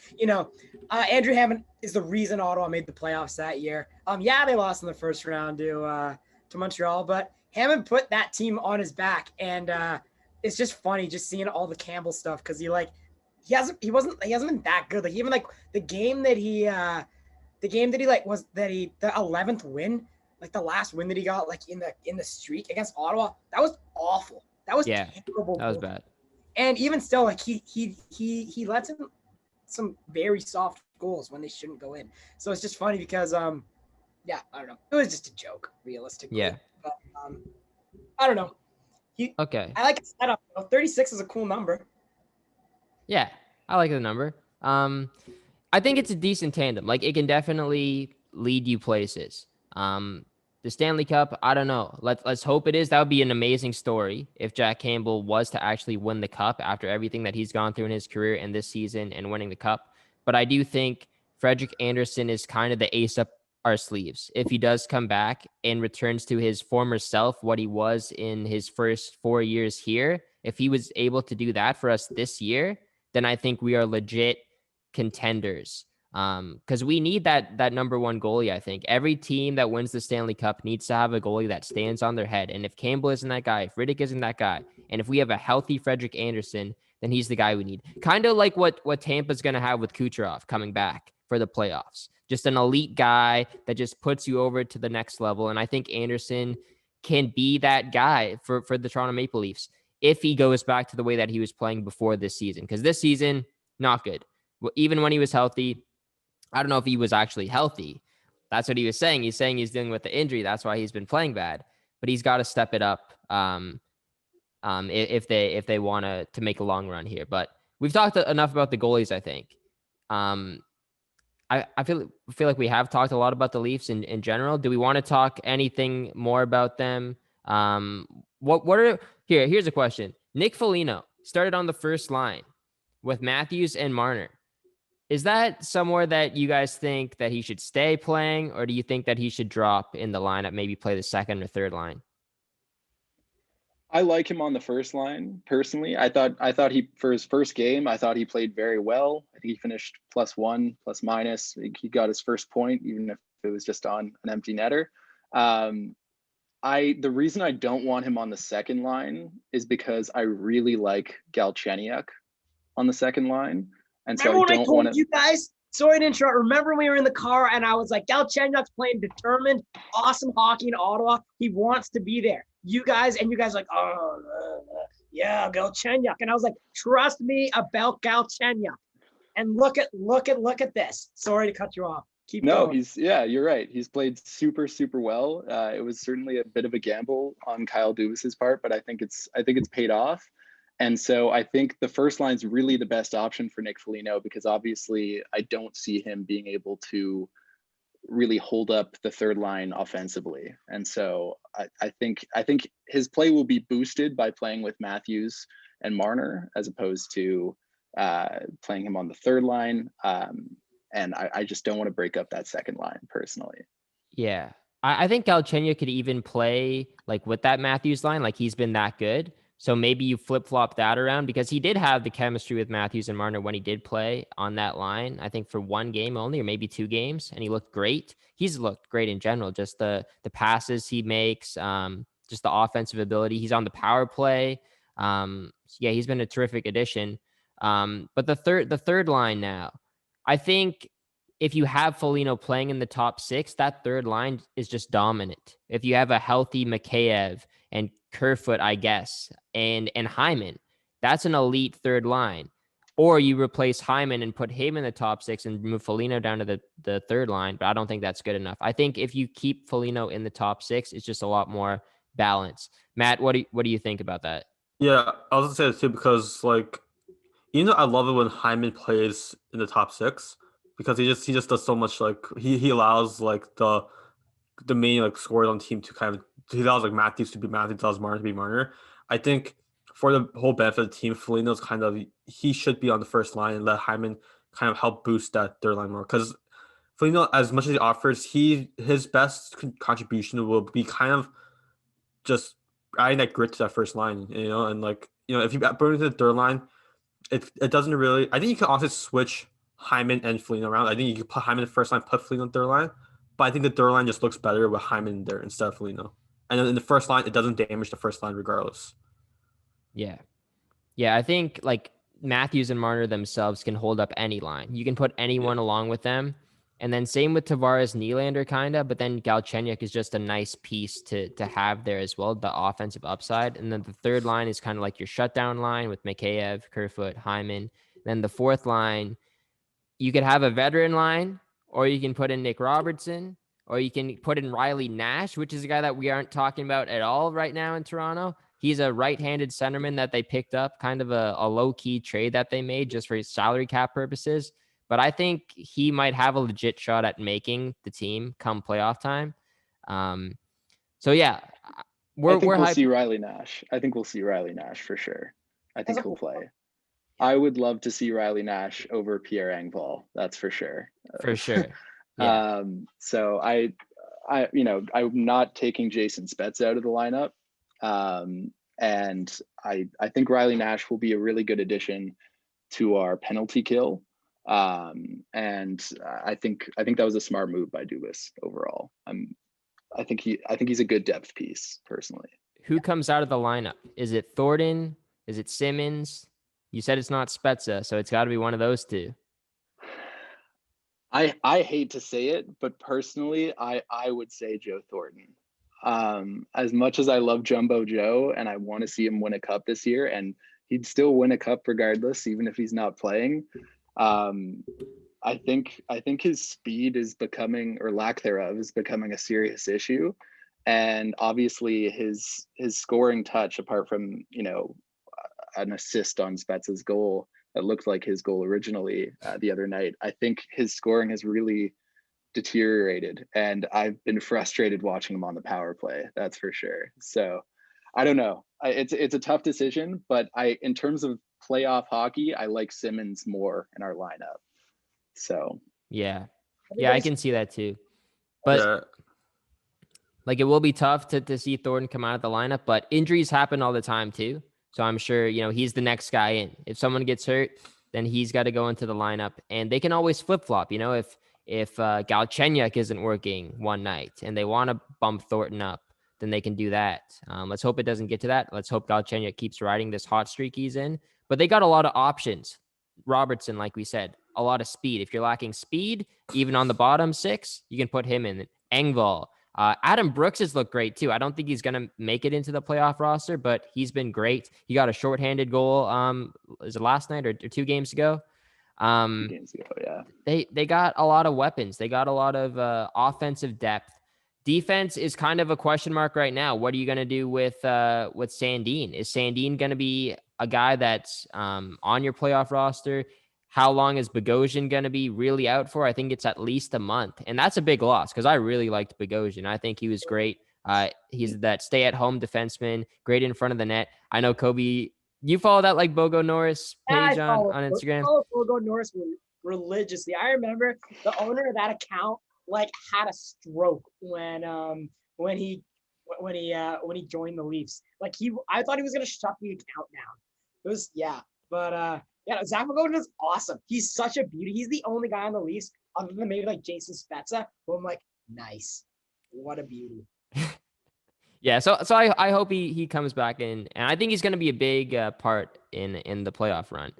Andrew Hammond is the reason Ottawa made the playoffs that year. Yeah, they lost in the first round to Montreal, but Hammond put that team on his back, and it's just funny just seeing all the Campbell stuff because he hasn't been that good. Like even like the game that he like was that he the 11th win, like the last win that he got like in the streak against Ottawa, that was awful. That was terrible. That was bad. And even still, like he lets in some very soft goals when they shouldn't go in. So it's just funny because I don't know. It was just a joke, realistically. Yeah. But I don't know. I like his setup. 36 is a cool number. Yeah, I like the number. I think it's a decent tandem. Like it can definitely lead you places. The Stanley Cup, I don't know. Let's hope it is. That would be an amazing story if Jack Campbell was to actually win the cup after everything that he's gone through in his career and this season and winning the cup. But I do think Frederik Andersen is kind of the ace up our sleeves. If he does come back and returns to his former self, what he was in his first 4 years here, if he was able to do that for us this year, then I think we are legit contenders. Because we need that number one goalie. I think every team that wins the Stanley Cup needs to have a goalie that stands on their head. And if Campbell isn't that guy, if Riddick isn't that guy, and if we have a healthy Frederik Andersen, then he's the guy we need. Kind of like what Tampa's going to have with Kucherov coming back for the playoffs. Just an elite guy that just puts you over to the next level. And I think Andersen can be that guy for the Toronto Maple Leafs if he goes back to the way that he was playing before this season. Because this season, not good. Even when he was healthy, I don't know if he was actually healthy. That's what he was saying. He's saying he's dealing with the injury. That's why he's been playing bad. But he's got to step it up if they want to make a long run here. But we've talked enough about the goalies, I think. I feel like we have talked a lot about the Leafs in general. Do we want to talk anything more about them? Here's a question. Nick Foligno started on the first line with Matthews and Marner. Is that somewhere that you guys think that he should stay playing, or do you think that he should drop in the lineup, maybe play the second or third line? I like him on the first line personally. I thought he, for his first game, I thought he played very well. I think he finished +1, +-. He got his first point, even if it was just on an empty netter. The reason I don't want him on the second line is because I really like Galchenyuk on the second line. And so remember when I told you guys, sorry to interrupt, remember when we were in the car and I was like, Galchenyuk's playing determined, awesome hockey in Ottawa. He wants to be there. You guys like, yeah, Galchenyuk. And I was like, trust me about Galchenyuk. And look at this. Sorry to cut you off. Keep going. You're right. He's played super, super well. It was certainly a bit of a gamble on Kyle Dubas's part, but I think it's paid off. And so I think the first line is really the best option for Nick Foligno, because obviously I don't see him being able to really hold up the third line offensively. And so I think his play will be boosted by playing with Matthews and Marner as opposed to playing him on the third line. And I just don't want to break up that second line personally. Yeah. I think Galchenyuk could even play like with that Matthews line, like he's been that good. So maybe you flip-flop that around, because he did have the chemistry with Matthews and Marner when he did play on that line, I think for one game only, or maybe 2 games, and he looked great. He's looked great in general, just the passes he makes, just the offensive ability. He's on the power play. He's been a terrific addition. But the third line now, I think if you have Foligno playing in the top 6, that third line is just dominant. If you have a healthy Mikheyev and Kerfoot, I guess, and Hyman, that's an elite third line. Or you replace Hyman and put him in the top 6 and move Foligno down to the third line, but I don't think that's good enough. I think if you keep Foligno in the top 6, it's just a lot more balance. Matt, what do you think about that? Yeah, I was gonna say that too, because like, I love it when Hyman plays in the top 6, because he just does so much. Like he allows like the main like scorers on the team to kind of, he allows like Matthews to be Matthews, allows Marner to be Marner. I think for the whole benefit of the team, Foligno's he should be on the first line and let Hyman kind of help boost that third line more. Because Foligno, as much as he offers, his best contribution will be kind of just adding that grit to that first line, and like, if you burn into the third line, it doesn't really. I think you can also switch Hyman and Foligno around. I think you could put Hyman in the first line, put Foligno in the third line. But I think the third line just looks better with Hyman there instead of Foligno. And then in the first line, it doesn't damage the first line regardless. Yeah. Yeah, I think like Matthews and Marner themselves can hold up any line. You can put anyone along with them. And then same with Tavares, Nylander kind of, but then Galchenyuk is just a nice piece to have there as well, the offensive upside. And then the third line is kind of like your shutdown line with Mikheyev, Kerfoot, Hyman. Then the fourth line, you could have a veteran line, or you can put in Nick Robertson, or you can put in Riley Nash, which is a guy that we aren't talking about at all right now in Toronto. He's a right-handed centerman that they picked up, kind of a low-key trade that they made just for salary cap purposes. But I think he might have a legit shot at making the team come playoff time. So yeah, we'll see Riley Nash. I think we'll see Riley Nash for sure. I think he'll play. I would love to see Riley Nash over Pierre Engvall. That's for sure. For sure. Yeah. So I'm not taking Jason Spezza out of the lineup. And I think Riley Nash will be a really good addition to our penalty kill. And I think that was a smart move by Dubas overall. I think he's a good depth piece personally. Who comes out of the lineup? Is it Thornton? Is it Simmons? You said it's not Spezza, so it's got to be one of those two. I hate to say it, but personally, I would say Joe Thornton. As much as I love Jumbo Joe and I want to see him win a cup this year, and he'd still win a cup regardless, even if he's not playing. I think his speed is becoming, or lack thereof, is becoming a serious issue. And obviously his scoring touch, apart from, an assist on Spezza's goal that looked like his goal originally the other night, I think his scoring has really deteriorated, and I've been frustrated watching him on the power play. That's for sure. So I don't know. It's a tough decision, but in terms of playoff hockey, I like Simmons more in our lineup. So yeah, I can see that too. But like, it will be tough to see Thornton come out of the lineup, but injuries happen all the time too. So I'm sure, he's the next guy in. If someone gets hurt, then he's got to go into the lineup, and they can always flip flop. If Galchenyuk isn't working one night and they want to bump Thornton up, then they can do that. Let's hope it doesn't get to that. Let's hope Galchenyuk keeps riding this hot streak he's in. But they got a lot of options. Robertson, like we said, a lot of speed. If you're lacking speed, even on the bottom six, you can put him in. Engvall. Adam Brooks has looked great too. I don't think he's going to make it into the playoff roster, but he's been great. He got a shorthanded goal. Was it last night or 2 games ago? 2 games ago, yeah. They got a lot of weapons. They got a lot of offensive depth. Defense is kind of a question mark right now. What are you going to do with Sandin? Is Sandin going to be a guy that's on your playoff roster? How long is Bogosian going to be really out for? I think it's at least a month. And that's a big loss because I really liked Bogosian. I think he was great. He's that stay-at-home defenseman, great in front of the net. I know, Koby, you follow that like Bogo Norris page on Instagram? I follow Bogo Norris religiously. I remember the owner of that account had a stroke when he joined the Leafs. I thought he was gonna shut the account down. It was Zach Bogosian is awesome. He's such a beauty. He's the only guy on the Leafs other than maybe Jason Spezza who I'm nice. What a beauty. Yeah, so I hope he comes back in, and I think he's going to be a big part in the playoff run.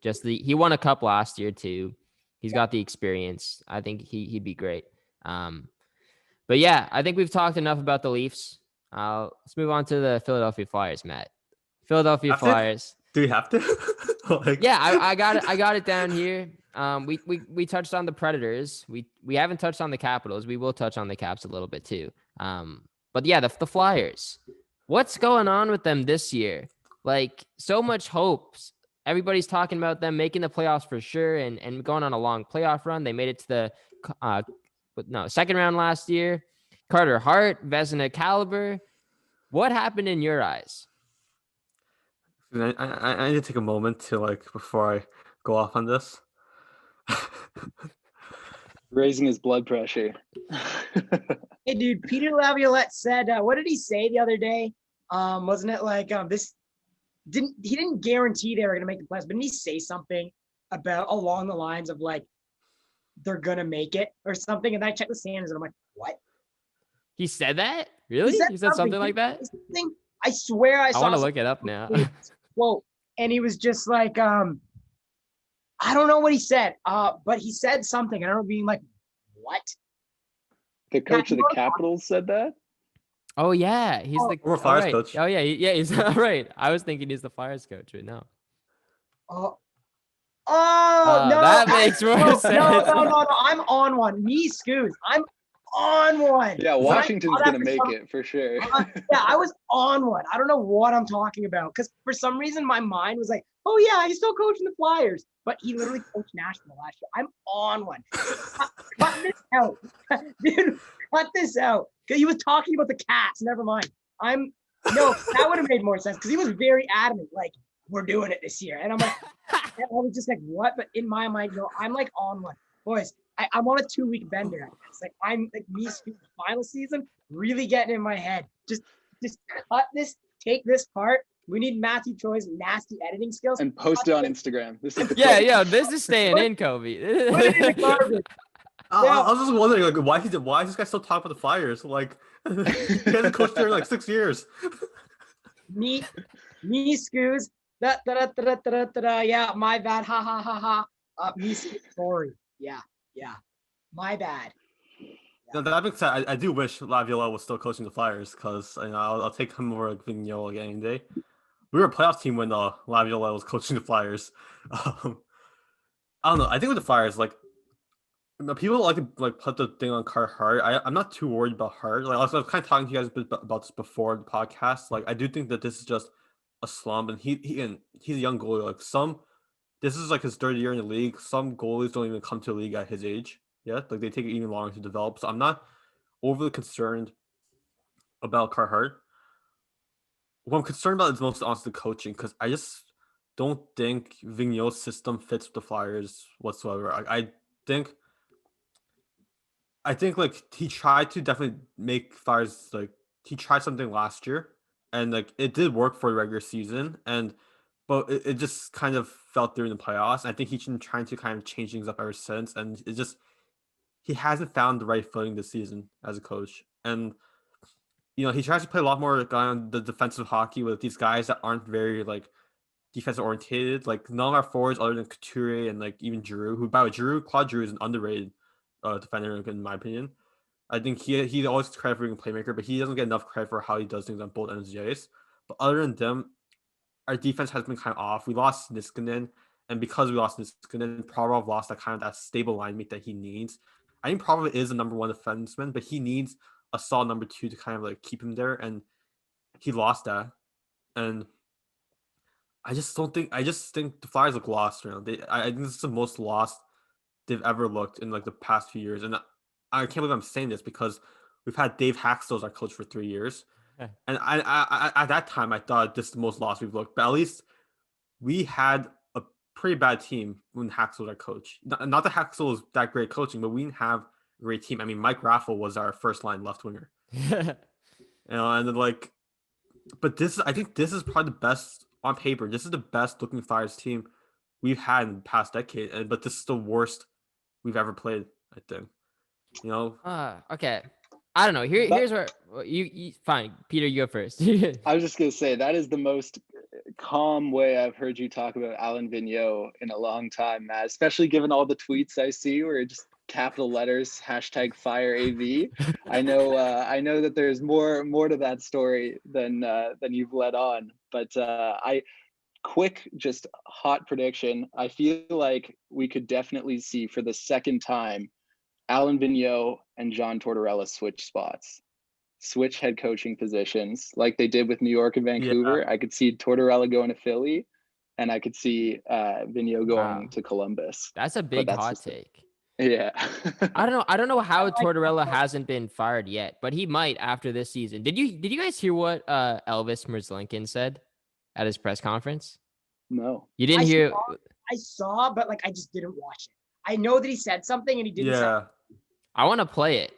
He won a cup last year too. He's got the experience. I think he'd be great. But yeah, I think we've talked enough about the Leafs. Let's move on to the Philadelphia Flyers, Matt. Philadelphia Flyers. Do we have to? Yeah, I got it down here. We touched on the Predators. We haven't touched on the Capitals. We will touch on the Caps a little bit too. But yeah, the Flyers. What's going on with them this year? So much hope. Everybody's talking about them making the playoffs for sure and going on a long playoff run. They made it to the second round last year. Carter Hart, Vezina caliber. What happened in your eyes? I need to take a moment to before I go off on this. Raising his blood pressure. Hey, dude, Peter Laviolette said, what did he say the other day? Wasn't it this? didn't guarantee they were gonna make the playoffs, but didn't he say something about along the lines of like they're gonna make it or something? And then I checked the standings and I'm like, what? He said that? Really? He said something like that? I swear I saw. I want to look it up now. Quote, and he was just like, I don't know what he said, but he said something. And I remember being like, what? The coach of the Capitals said that? Oh yeah, he's the Flyers coach. Oh yeah, he's right. I was thinking he's the Flyers coach, but no. Oh, no, that makes more sense. No. I'm on one. Me, Scoos. I'm on one. Yeah, Washington's gonna make it for sure. Yeah, I was on one. I don't know what I'm talking about because for some reason my mind was like, oh yeah, he's still coaching the Flyers, but he literally coached Nashville last year. I'm on one. Cut this out, dude. Cut this out. Because he was talking about the Cats. Never mind. That would have made more sense because he was very adamant. Like, we're doing it this year, and I'm like, and I was just like, what? But in my mind, no, I'm like on one, boys. I'm on a 2-week bender. It's like I'm like me. Final season really getting in my head. Just cut this. Take this part. We need Matthew Choi's nasty editing skills and post it on Instagram. This is this is staying in, Koby. Put it in the garbage. I was just wondering, like, why is this guy still talking about the Flyers? Like, he hasn't coached there in like 6 years. Me, Scoos. Yeah, my bad. Ha ha ha ha. Me, sorry. Yeah. My bad. Yeah. That being said, I do wish Laviolette was still coaching the Flyers because I'll take him over like Vigneault like any day. We were a playoff team when Laviolette was coaching the Flyers. I don't know. I think with the Flyers, like, people like to like put the thing on Hart. I'm not too worried about Hart. Like I was kind of talking to you guys about this before the podcast. Like I do think that this is just a slump, and he's a young goalie. Like this is like his third year in the league. Some goalies don't even come to the league at his age yet. Like they take even longer to develop. So I'm not overly concerned about Carhart. What I'm concerned about is mostly honestly coaching because I just don't think Vigneault's system fits with the Flyers whatsoever. I think like he tried to definitely make Flyers like he tried something last year and like it did work for the regular season but it just kind of fell through in the playoffs. And I think he's been trying to kind of change things up ever since, and it just he hasn't found the right footing this season as a coach. And he tries to play a lot more on the defensive hockey with these guys that aren't very like defensive oriented. Like none of our forwards other than Couture and like even Giroux, Claude Giroux is an underrated defender in my opinion. I think he always gets credit for being a playmaker, but he doesn't get enough credit for how he does things on both ends of the ice. But other than them, our defense has been kind of off. We lost Niskanen, and because we lost Niskanen, Provorov lost that stable line mate that he needs. I think Provorov is a number one defenseman, but he needs a solid number two to kind of like keep him there, and he lost that. And I just think the Flyers look lost right now. I think this is the most lost they've ever looked in like the past few years. And I can't believe I'm saying this because we've had Dave Haxtell as our coach for 3 years. Yeah. And I at that time I thought this is the most lost we've looked. But at least we had a pretty bad team when Haxtell was our coach. Not that Haxtell was that great coaching, but we didn't have a great team. I mean, Mike Raffle was our first line left winger. And then like, but I think this is probably the best on paper. This is the best looking Flyers team we've had in the past decade. But this is the worst we've ever played, I think. Okay. I don't know. Here's where you fine. Peter, you go first. I was just gonna say that is the most calm way I've heard you talk about Alain Vigneault in a long time, Matt. Especially given all the tweets I see where it just capital letters #FireAV. I know that there's more to that story than you've let on. But just hot prediction. I feel like we could definitely see for the second time Alain Vigneault and John Tortorella switch head coaching positions like they did with New York and Vancouver. Yeah. I could see Tortorella going to Philly, and I could see Vigneault going to Columbus. That's a big hot take. Yeah. I don't know how Tortorella hasn't been fired yet, but he might after this season. Did you guys hear what Elvis Merzlikins said at his press conference? No. You didn't hear? I saw, but like I just didn't watch it. I know that he said something and he didn't say it. I want to play it.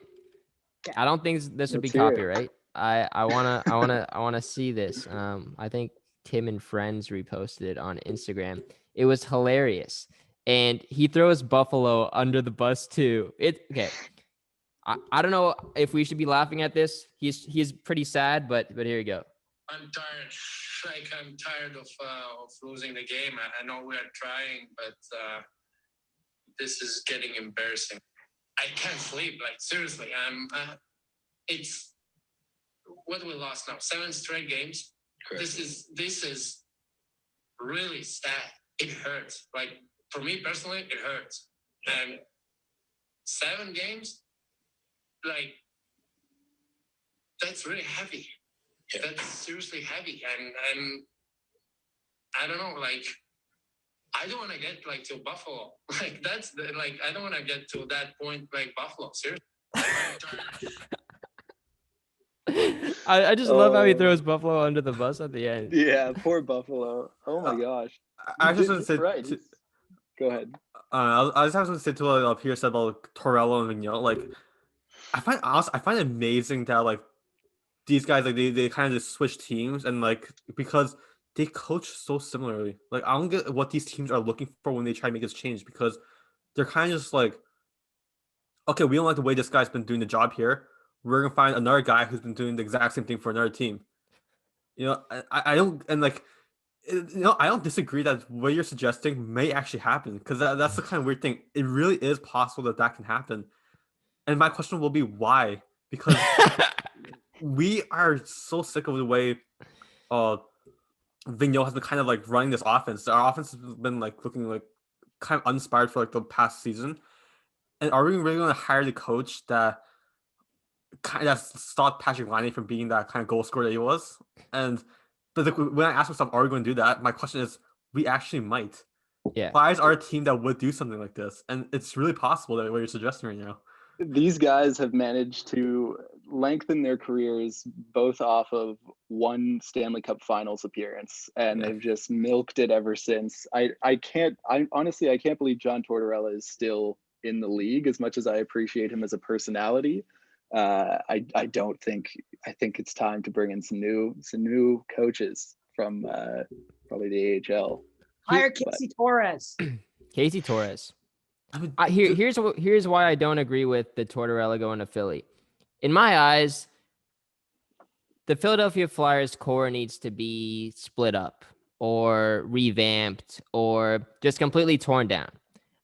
Okay. I don't think this would be copyright. I wanna see this. I think Tim and Friends reposted it on Instagram. It was hilarious. And he throws Buffalo under the bus too. Okay. I don't know if we should be laughing at this. He's pretty sad, but here you go. I'm tired. I'm tired of losing the game. I know we are trying, but this is getting embarrassing. I can't sleep. Like seriously, it's what we lost now. 7 straight games. Correct. This is really sad. It hurts. Like for me personally, it hurts. And 7 games, like that's really heavy. Yeah. That's seriously heavy. And I don't know, like I don't want to get like to Buffalo. Like I don't want to get to that point like Buffalo. Seriously. I just love how he throws Buffalo under the bus at the end. Yeah, poor Buffalo. Oh my gosh. I just want to say, right. Go ahead. I just have to say to what Pierre said about Torello and Vigneault. Like, I find it amazing that like these guys like they kind of just switch teams and like because they coach so similarly. Like I don't get what these teams are looking for when they try to make this change because they're kind of just like, okay, we don't like the way this guy's been doing the job here. We're gonna find another guy who's been doing the exact same thing for another team. You know, I don't and like, you know, I don't disagree that what you're suggesting may actually happen because that's the kind of weird thing. It really is possible that can happen. And my question will be why? Because we are so sick of the way Vigneault has been kind of like running this offense. Our offense has been like looking like kind of uninspired for like the past season. And are we really going to hire the coach that kind of stopped Patrick Laine from being that kind of goal scorer that he was? But like, when I ask myself, are we going to do that? My question is, we actually might. Yeah. Flyers are a team that would do something like this, and it's really possible that what you're suggesting right now. These guys have managed to lengthen their careers both off of one Stanley Cup Finals appearance, and they've just milked it ever since. I honestly can't believe John Tortorella is still in the league as much as I appreciate him as a personality. I think it's time to bring in some new coaches from probably the AHL. Hire Casey Torres. Casey Torres. Here's why I don't agree with the Tortorella going to Philly. In my eyes, the Philadelphia Flyers core needs to be split up or revamped or just completely torn down.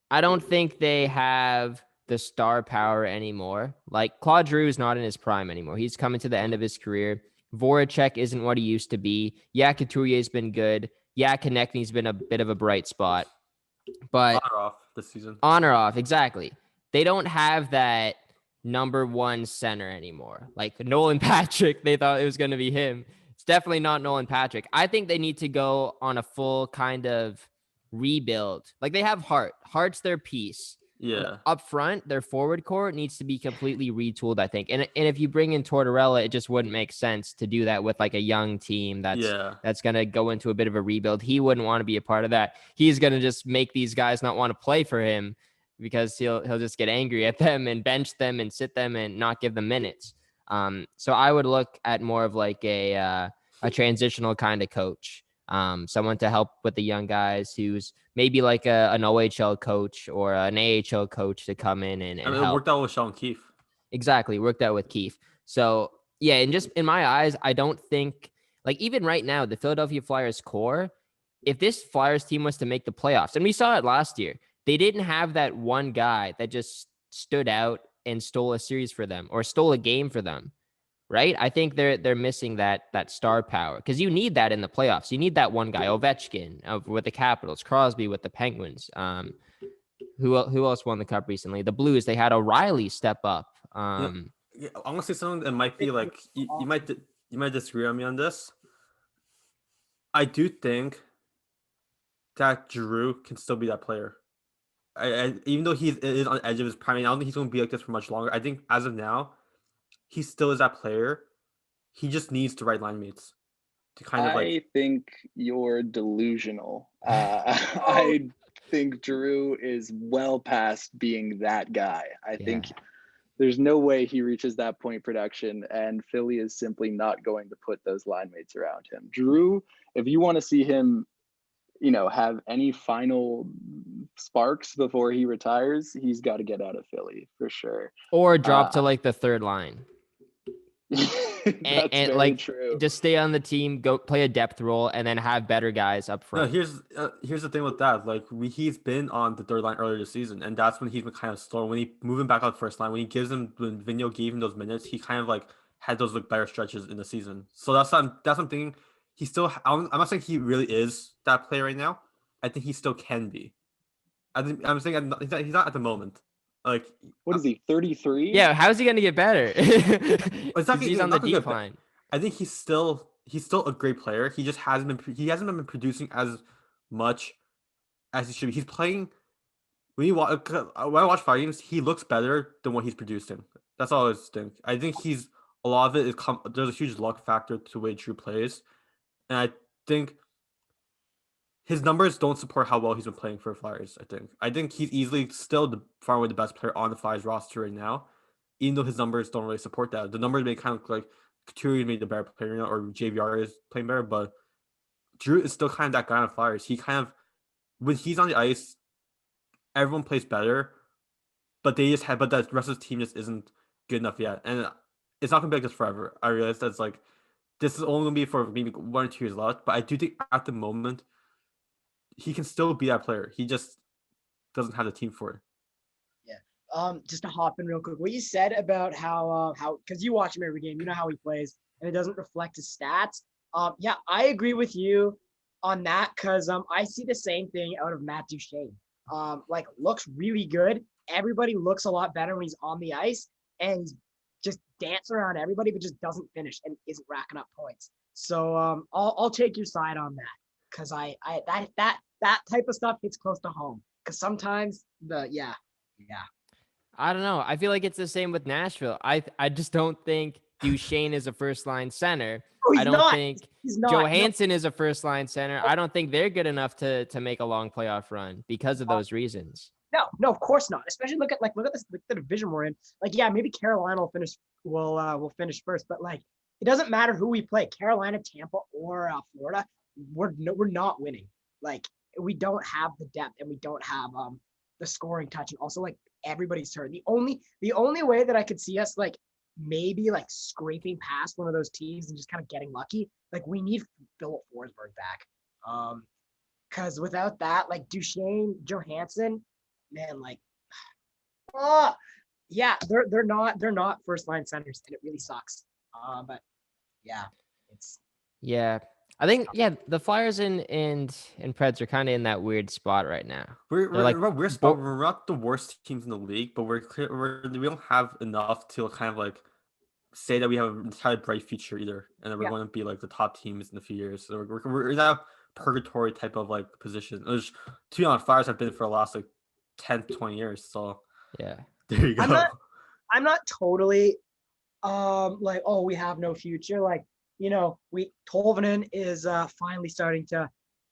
I don't think they have the star power anymore. Like Claude Giroux is not in his prime anymore. He's coming to the end of his career. Voracek isn't what he used to be. Yeah, Couturier's been good. Yeah, Konechny's been a bit of a bright spot. But on or off this season. On or off, exactly. They don't have that number one center anymore. Like Nolan Patrick, they thought it was going to be him. It's definitely not Nolan Patrick. I think they need to go on a full kind of rebuild. Like they have Hart. Hart's their piece. Yeah. Up front, their forward core needs to be completely retooled, I think. And if you bring in Tortorella, it just wouldn't make sense to do that with like a young team that's going to go into a bit of a rebuild. He wouldn't want to be a part of that. He's going to just make these guys not want to play for him because he'll just get angry at them and bench them and sit them and not give them minutes. So I would look at more of like a transitional kind of coach. Someone to help with the young guys who's maybe like an OHL coach or an AHL coach to come in and help. It worked out with Sean Keefe. Exactly. Worked out with Keefe. So yeah. And just in my eyes, I don't think like even right now, the Philadelphia Flyers core, if this Flyers team was to make the playoffs, and we saw it last year, they didn't have that one guy that just stood out and stole a series for them or stole a game for them. Right. I think they're missing that star power because you need that in the playoffs. You need that one guy, Ovechkin with the Capitals, Crosby with the Penguins. Who else won the cup recently? The Blues. They had O'Reilly step up. I'm gonna say something that might be like you might disagree on me on this. I do think that Giroux can still be that player. Even though he is on the edge of his prime, I don't think he's going to be like this for much longer. I think as of now, he still is that player. He just needs the right line mates to kind of like. I think you're delusional. I think Giroux is well past being that guy. I think There's no way he reaches that point production, and Philly is simply not going to put those line mates around him. Drew, if you want to see him, have any final sparks before he retires, he's got to get out of Philly for sure. Or drop to like the third line. That's and very like true. just stay on the team, go play a depth role, and then have better guys up front. No, here's the thing with that. Like he's been on the third line earlier this season, and that's when he's been kind of slow. When he moved him back on the first line, when Vigneault gave him those minutes, he kind of like had those like better stretches in the season. So that's something he still. I'm not saying he really is that player right now. I think he still can be. I'm saying he's not at the moment. Like, what is he, 33? Yeah, how's he gonna get better? He's on the decline. I think he's still a great player. He just hasn't been producing as much as he should be. He's playing when I watch fight games, he looks better than what he's producing. That's all I think. I think a lot of it is there's a huge luck factor to the way Drew plays, and I think his numbers don't support how well he's been playing for Flyers. I think he's easily still far away the best player on the Flyers roster right now, even though his numbers don't really support that. The numbers may kind of like Couturier made the better player now, or JVR is playing better, but Drew is still kind of that guy on the Flyers. He kind of, when he's on the ice, everyone plays better, but the rest of the team just isn't good enough yet. And it's not gonna be like this forever. I realize that's like this is only gonna be for maybe 1 or 2 years left. But I do think at the moment he can still be that player. He just doesn't have the team for it. Yeah. Just to hop in real quick, what you said about how because you watch him every game, you know how he plays, and it doesn't reflect his stats. Yeah, I agree with you on that because I see the same thing out of Matt Duchene. Like looks really good. Everybody looks a lot better when he's on the ice and he's just dancing around everybody, but just doesn't finish and isn't racking up points. So I'll take your side on that because that type of stuff hits close to home. Because sometimes yeah. I don't know. I feel like it's the same with Nashville. I just don't think Duchene is a first line center. Oh, I don't think Johansson is a first line center. Oh. I don't think they're good enough to make a long playoff run because of those reasons. No, of course not. Especially look at this, the division we're in. Like, yeah, maybe Carolina will finish first, but like it doesn't matter who we play, Carolina, Tampa, or Florida. We're not winning. Like we don't have the depth and we don't have the scoring touch, and also like everybody's hurt. The only way that I could see us like maybe like scraping past one of those teams and just kind of getting lucky, like we need Philip Forsberg back. Because without that, like Duchene, Johansson, man, like, yeah, they're not first line centers, and it really sucks. But yeah, I think the Flyers and Preds are kind of in that weird spot right now. We're not the worst teams in the league, but we don't have enough to kind of like say that we have an entirely bright future either, and that we're going to be like the top teams in a few years. So we're in that purgatory type of like position. Which, to be honest, Flyers have been for the last like 10, 20 years. So yeah, there you go. I'm not totally like, oh, we have no future. Like, Tolvanen is finally starting to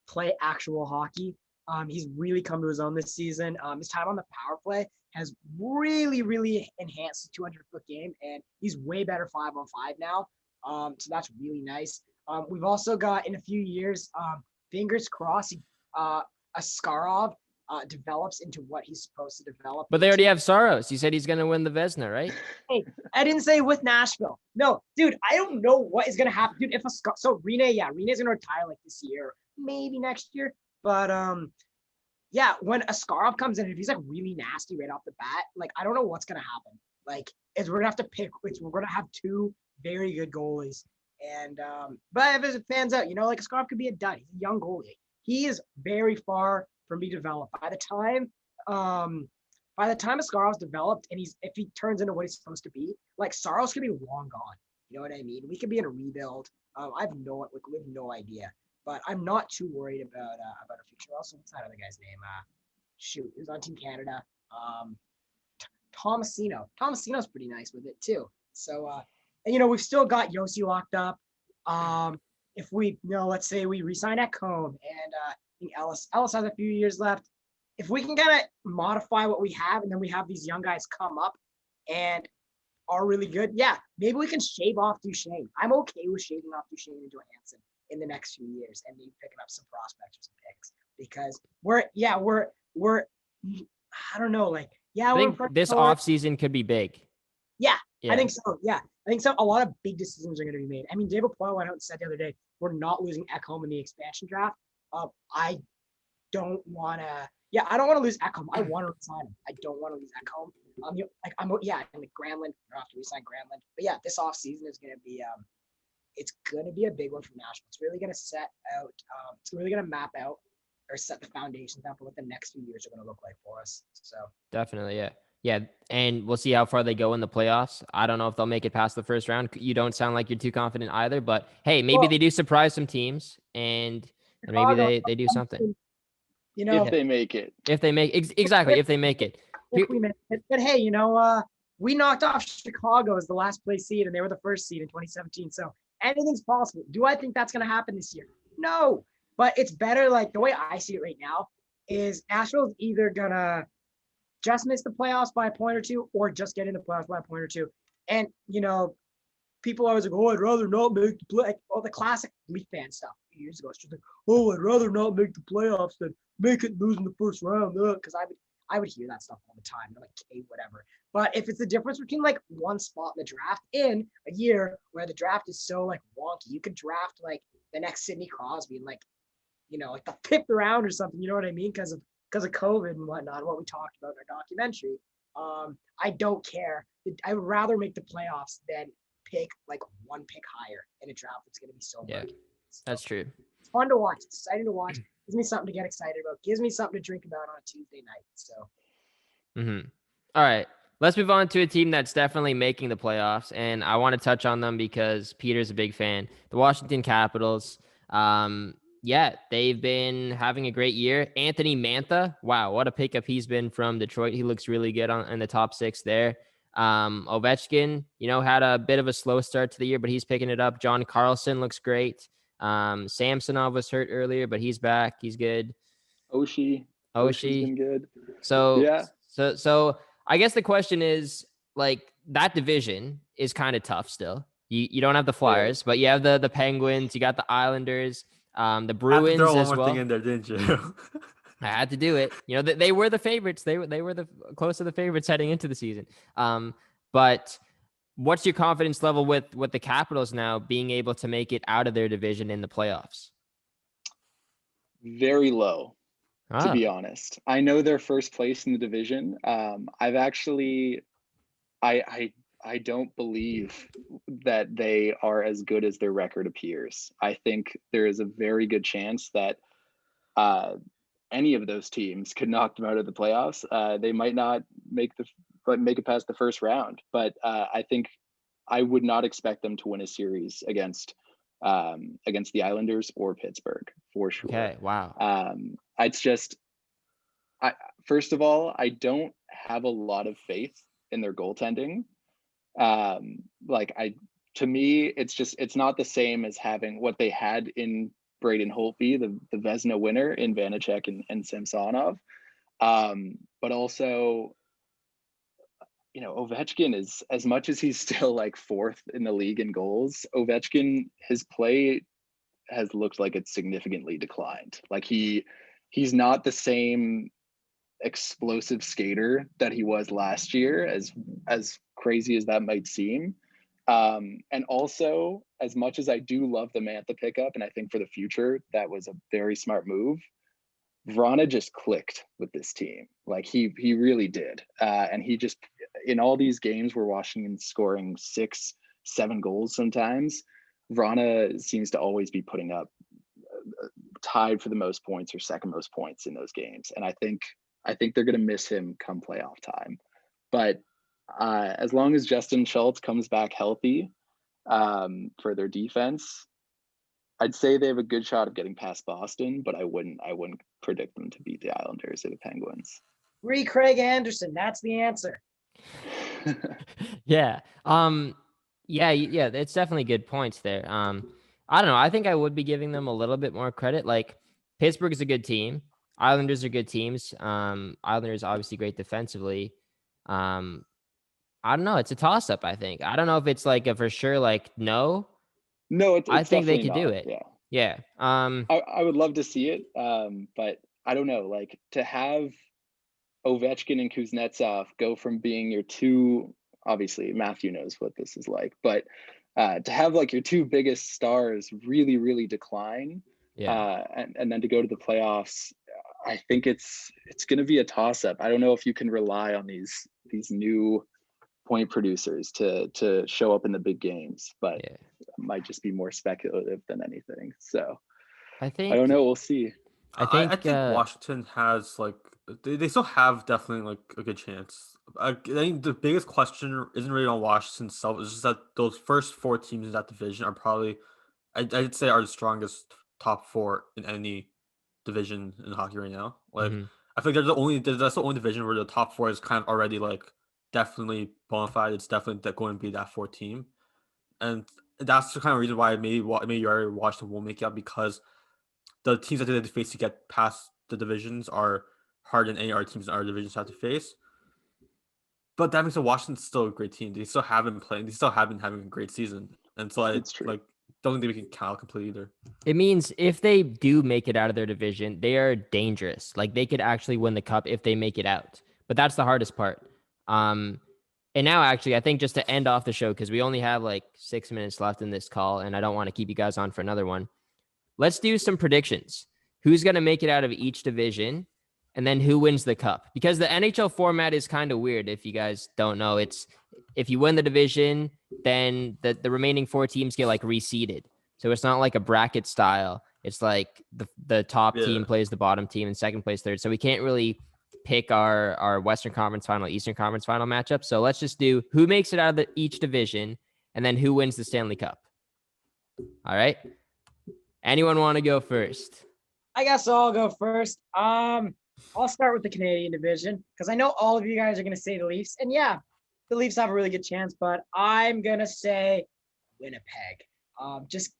play actual hockey. He's really come to his own this season. His time on the power play has really, really enhanced the 200-foot game, and he's way better 5-on-5 now. So that's really nice. We've also got, in a few years, fingers crossed, Askarov develops into what he's supposed to develop. But they already have Saros. You said he's going to win the Vezina, right? Hey, I didn't say with Nashville. No, dude, I don't know what is going to happen. Dude, Rene's going to retire like this year, maybe next year. But yeah, when Askarov comes in, if he's like really nasty right off the bat, like I don't know what's going to happen. Like, we're going to have to pick. We're going to have two very good goalies. And but if it pans out, like Askarov could be a dud. He's a young goalie. He is very far from being developed. By the time Askarov's developed and if he turns into what he's supposed to be, like Saros could be long gone. You know what I mean? We could be in a rebuild. We have no idea. But I'm not too worried about our future. Also, what's that other guy's name? He was on Team Canada. Tomasino. Tomasino's pretty nice with it too. So and we've still got Yossi locked up. If we, let's say we re-sign at Cone and I think Ellis has a few years left. If we can kind of modify what we have, and then we have these young guys come up, and are really good. Yeah, maybe we can shave off Duchesne. I'm okay with shaving off Duchesne and Johansson in the next few years and maybe picking up some prospects or some picks because we're I don't know, like I think this offseason could be big. Yeah, I think so. Yeah, I think so. A lot of big decisions are going to be made. I mean, David Poile went out and said the other day, we're not losing Ekholm in the expansion draft. I don't want to. Yeah, I don't want to lose Ekholm. I want to resign him. I don't want to lose Ekholm. Like Granlund. We're have to resign Granlund. But yeah, this offseason is going to be it's going to be a big one for Nashville. It's really going to set out. It's really going to map out or set the foundation down for what the next few years are going to look like for us. So definitely, yeah. Yeah, and we'll see how far they go in the playoffs. I don't know if they'll make it past the first round. You don't sound like you're too confident either, but hey, maybe they do surprise some teams, and maybe they do something. You know, if they make it. If they make exactly, if they make it. If we make it. But hey, we knocked off Chicago as the last place seed, and they were the first seed in 2017. So anything's possible. Do I think that's going to happen this year? No, but it's better. Like the way I see it right now is Nashville's either gonna just miss the playoffs by a point or two, or just get in the playoffs by a point or two. And, people always like, oh, I'd rather not make the play. All the classic Leaf fan stuff years ago. It's just like, oh, I'd rather not make the playoffs than make it lose in the first round. Because I would hear that stuff all the time. I'm like, okay, whatever. But if it's the difference between like one spot in the draft in a year where the draft is so like wonky, you could draft like the next Sidney Crosby in like, like the 5th round or something. You know what I mean? Because of COVID and whatnot, what we talked about in our documentary. I don't care. I would rather make the playoffs than pick like one pick higher in a draft that's going to be so murky. So, that's true. It's fun to watch. It's exciting to watch. Gives me something to get excited about. Gives me something to drink about on a Tuesday night. So. All right. Let's move on to a team that's definitely making the playoffs, and I want to touch on them because Peter's a big fan. The Washington Capitals. Yeah, they've been having a great year. Anthony Mantha, wow, what a pickup he's been from Detroit. He looks really good in the top 6 there. Ovechkin, had a bit of a slow start to the year, but he's picking it up. John Carlson looks great. Samsonov was hurt earlier, but he's back. He's good. Oshi's been good. So, yeah. So I guess the question is, like, that division is kind of tough still. You don't have the Flyers, but you have the Penguins. You got the Islanders. The Bruins as well. Thing in there, didn't you? I had to do it. They were the favorites. They were the close to the favorites heading into the season. But what's your confidence level with the Capitals now being able to make it out of their division in the playoffs? Very low, to be honest. I know they're first place in the division. I don't believe that they are as good as their record appears. I think there is a very good chance that any of those teams could knock them out of the playoffs. They might not make it past the first round, but I think I would not expect them to win a series against the Islanders or Pittsburgh for sure. Okay, wow. It's just, first of all, I don't have a lot of faith in their goaltending. To me, it's not the same as having what they had in Braden Holtby, the Vezina winner in Vanacek and Samsonov. But also, Ovechkin is, as much as he's still like 4th in the league in goals, Ovechkin, his play has looked like it's significantly declined. Like he's not the same explosive skater that he was last year, as crazy as that might seem. And also, as much as I do love the Mantha pickup, and I think for the future that was a very smart move, Vrana just clicked with this team. Like he really did. And he just, in all these games where Washington's scoring 6-7 goals sometimes, Vrana seems to always be putting up tied for the most points or second most points in those games. And I think they're going to miss him come playoff time. But as long as Justin Schultz comes back healthy for their defense, I'd say they have a good shot of getting past Boston, but I wouldn't predict them to beat the Islanders or the Penguins. Craig Anderson, that's the answer. Yeah. Yeah, it's definitely good points there. I don't know. I think I would be giving them a little bit more credit. Like, Pittsburgh is a good team. Islanders are good teams. Islanders obviously great defensively. I don't know. It's a toss up, I think. I don't know if it's like a for sure, like, no. No, it's I think they definitely could do not. it. Yeah. Yeah. I would love to see it. But I don't know, like to have Ovechkin and Kuznetsov go from being your two, obviously Matthew knows what this is like, but to have like your two biggest stars really, really decline, Yeah. and then to go to the playoffs, I think it's going to be a toss up. I don't know if you can rely on these new point producers to show up in the big games, but Yeah. it might just be more speculative than anything. So I I don't think, know. We'll see. I think Washington has like they still have definitely like a good chance. I think the biggest question isn't really on Washington itself. It's just that those first four teams in that division are probably I'd say are the strongest top four in any division in hockey right now. Like mhm. I think that's the only division where the top four is kind of already like definitely bona fide. It's definitely going to be that four team, and that's the kind of reason why maybe Washington won't make it out, because the teams that they face to get past the divisions are harder than any other teams in our divisions have to face. But that means that Washington's still a great team. They still have been playing. They still have been having a great season, and so It's true. like don't think we can count out completely either. It means if they do make it out of their division, they are dangerous. Like they could actually win the cup if they make it out. But that's the hardest part. And now actually, I think just to end off the show, because we only have like 6 minutes left in this call, and I don't want to keep you guys on for another one. Let's do some predictions. Who's going to make it out of each division, and then who wins the cup? Because the NHL format is kind of weird. If you guys don't know, it's if you win the division, then the remaining four teams get like reseeded. So it's not like a bracket style. It's like the top team plays the bottom team and second place third. So we can't really pick our Western Conference final, Eastern Conference final matchup. So let's just do who makes it out of each division, and then who wins the Stanley Cup. All right. Anyone want to go first? I guess I'll go first. I'll start with the Canadian division because I know all of you guys are going to say the Leafs. And yeah, the Leafs have a really good chance, but I'm going to say Winnipeg. Just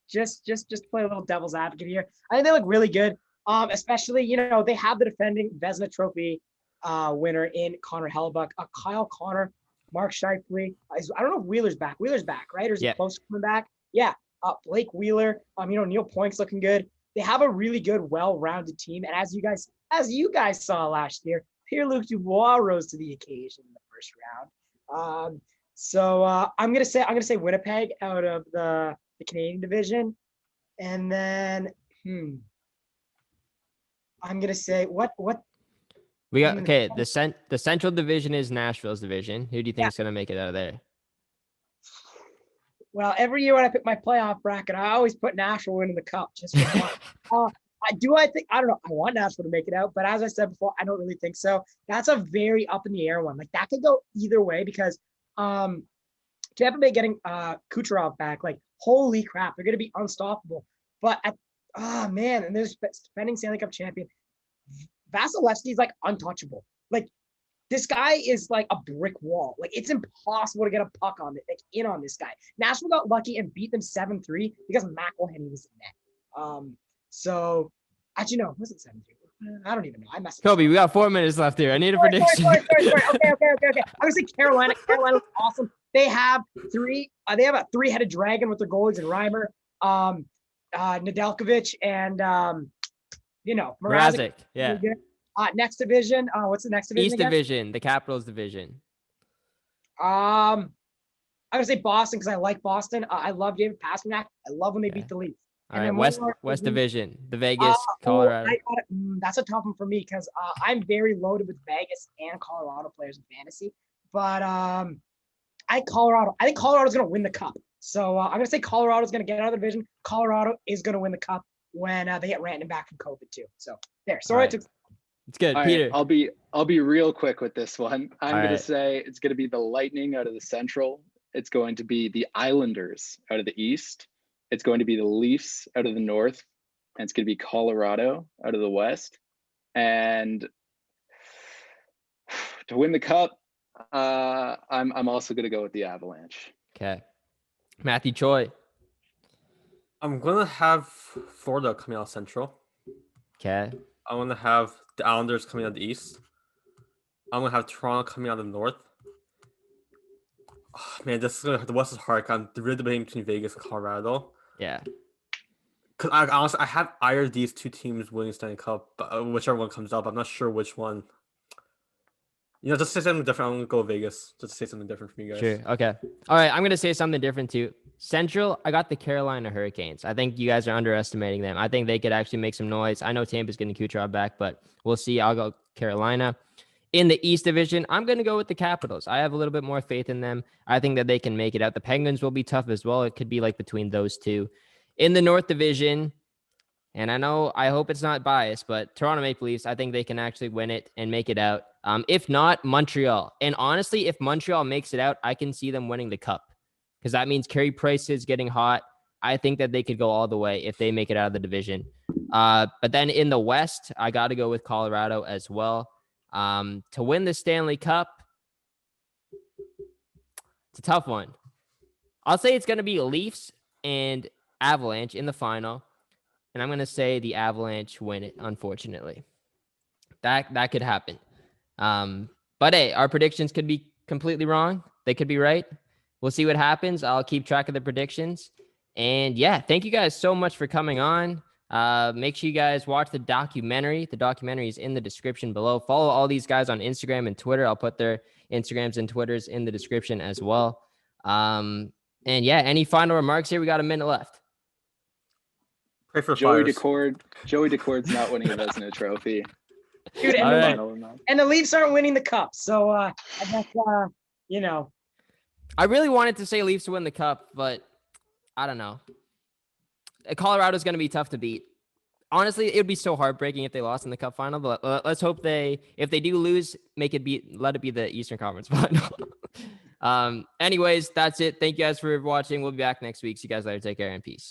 play a little devil's advocate here. I think they look really good. Especially, they have the defending Vezina Trophy winner in Connor Hellebuck, Kyle Connor, Mark Scheifele. I don't know if Wheeler's back. Wheeler's back, right? Or is he close to coming back? Yeah. Blake Wheeler. Neil Point's looking good. They have a really good, well-rounded team. And as you guys saw last year, Pierre-Luc Dubois rose to the occasion in the first round. So I'm gonna say Winnipeg out of the Canadian division, and then I'm gonna say what we got. Okay, the Central Division is Nashville's division. Who do you think is gonna make it out of there? Well, every year when I pick my playoff bracket, I always put Nashville winning the cup. Just for fun. I don't know. I want Nashville to make it out, but as I said before, I don't really think so. That's a very up in the air one. Like that could go either way because Tampa Bay getting Kucherov back, like holy crap, they're gonna be unstoppable. But and there's defending Stanley Cup champion Vasilevsky's like untouchable. Like this guy is like a brick wall. Like it's impossible to get a puck on it, like in on this guy. Nashville got lucky and beat them 7-3 because McElhinney was in net. So actually no, was it 7-3? I don't even know. I messed up. Koby, we got 4 minutes left here. I need a prediction. Sorry. Okay. I'm gonna say Carolina. Carolina's awesome. They have a three-headed dragon with their goalies and Reimer, Nedeljkovic, and Mrazek. Yeah. Next division. What's the next division? East again? Division, the Capitals division. I'm gonna say Boston because I like Boston. I love David Pastrnak. I love when they beat the Leafs. All right, West Division, the Vegas, Colorado. That's a tough one for me because I'm very loaded with Vegas and Colorado players in fantasy. But I think Colorado's going to win the cup. So I'm going to say Colorado's going to get out of the division. Colorado is going to win the cup when they get Rantanen back from COVID too. So there. Sorry, right. It's good, all Peter. Right, I'll be real quick with this one. I'm going to right. say it's going to be the Lightning out of the Central. It's going to be the Islanders out of the East. It's going to be the Leafs out of the North, and it's going to be Colorado out of the West. And to win the cup, I'm also going to go with the Avalanche. Okay, Matthew Choi. I'm going to have Florida coming out Central. Okay. I'm going to have the Islanders coming out the East. I'm going to have Toronto coming out the North. Oh, man, the West is hard. I'm really debating between Vegas and Colorado. Yeah. Because I honestly, I have either of these two teams winning Stanley Cup, but whichever one comes up, I'm not sure which one. Just say something different. I'm gonna go Vegas. Just to say something different from you guys. Sure. Okay. All right. I'm gonna say something different too. Central, I got the Carolina Hurricanes. I think you guys are underestimating them. I think they could actually make some noise. I know Tampa's getting Kucherov back, but we'll see. I'll go Carolina. In the East Division, I'm going to go with the Capitals. I have a little bit more faith in them. I think that they can make it out. The Penguins will be tough as well. It could be like between those two. In the North Division, and I hope it's not biased, but Toronto Maple Leafs, I think they can actually win it and make it out. If not, Montreal. And honestly, if Montreal makes it out, I can see them winning the Cup because that means Carey Price is getting hot. I think that they could go all the way if they make it out of the division. But then in the West, I got to go with Colorado as well. To win the Stanley Cup, it's a tough one. I'll say it's going to be Leafs and Avalanche in the final. And I'm going to say the Avalanche win it, unfortunately. That could happen. But hey, our predictions could be completely wrong. They could be right. We'll see what happens. I'll keep track of the predictions. And yeah, thank you guys so much for coming on. Make sure you guys watch the documentary. The documentary is in the description below. Follow all these guys on Instagram and Twitter. I'll put their Instagrams and Twitters in the description as well. And yeah, any final remarks here? We got a minute left. Pray for Joey Flyers. Daccord. Joey Daccord's not winning a Vezina trophy. Dude, and the Leafs aren't winning the cup. So I guess I really wanted to say Leafs to win the cup, but I don't know. Colorado's going to be tough to beat. Honestly, it would be so heartbreaking if they lost in the cup final, but let's hope if they do lose, let it be the Eastern Conference final. Anyways, that's it. Thank you guys for watching. We'll be back next week. See you guys later. Take care and peace.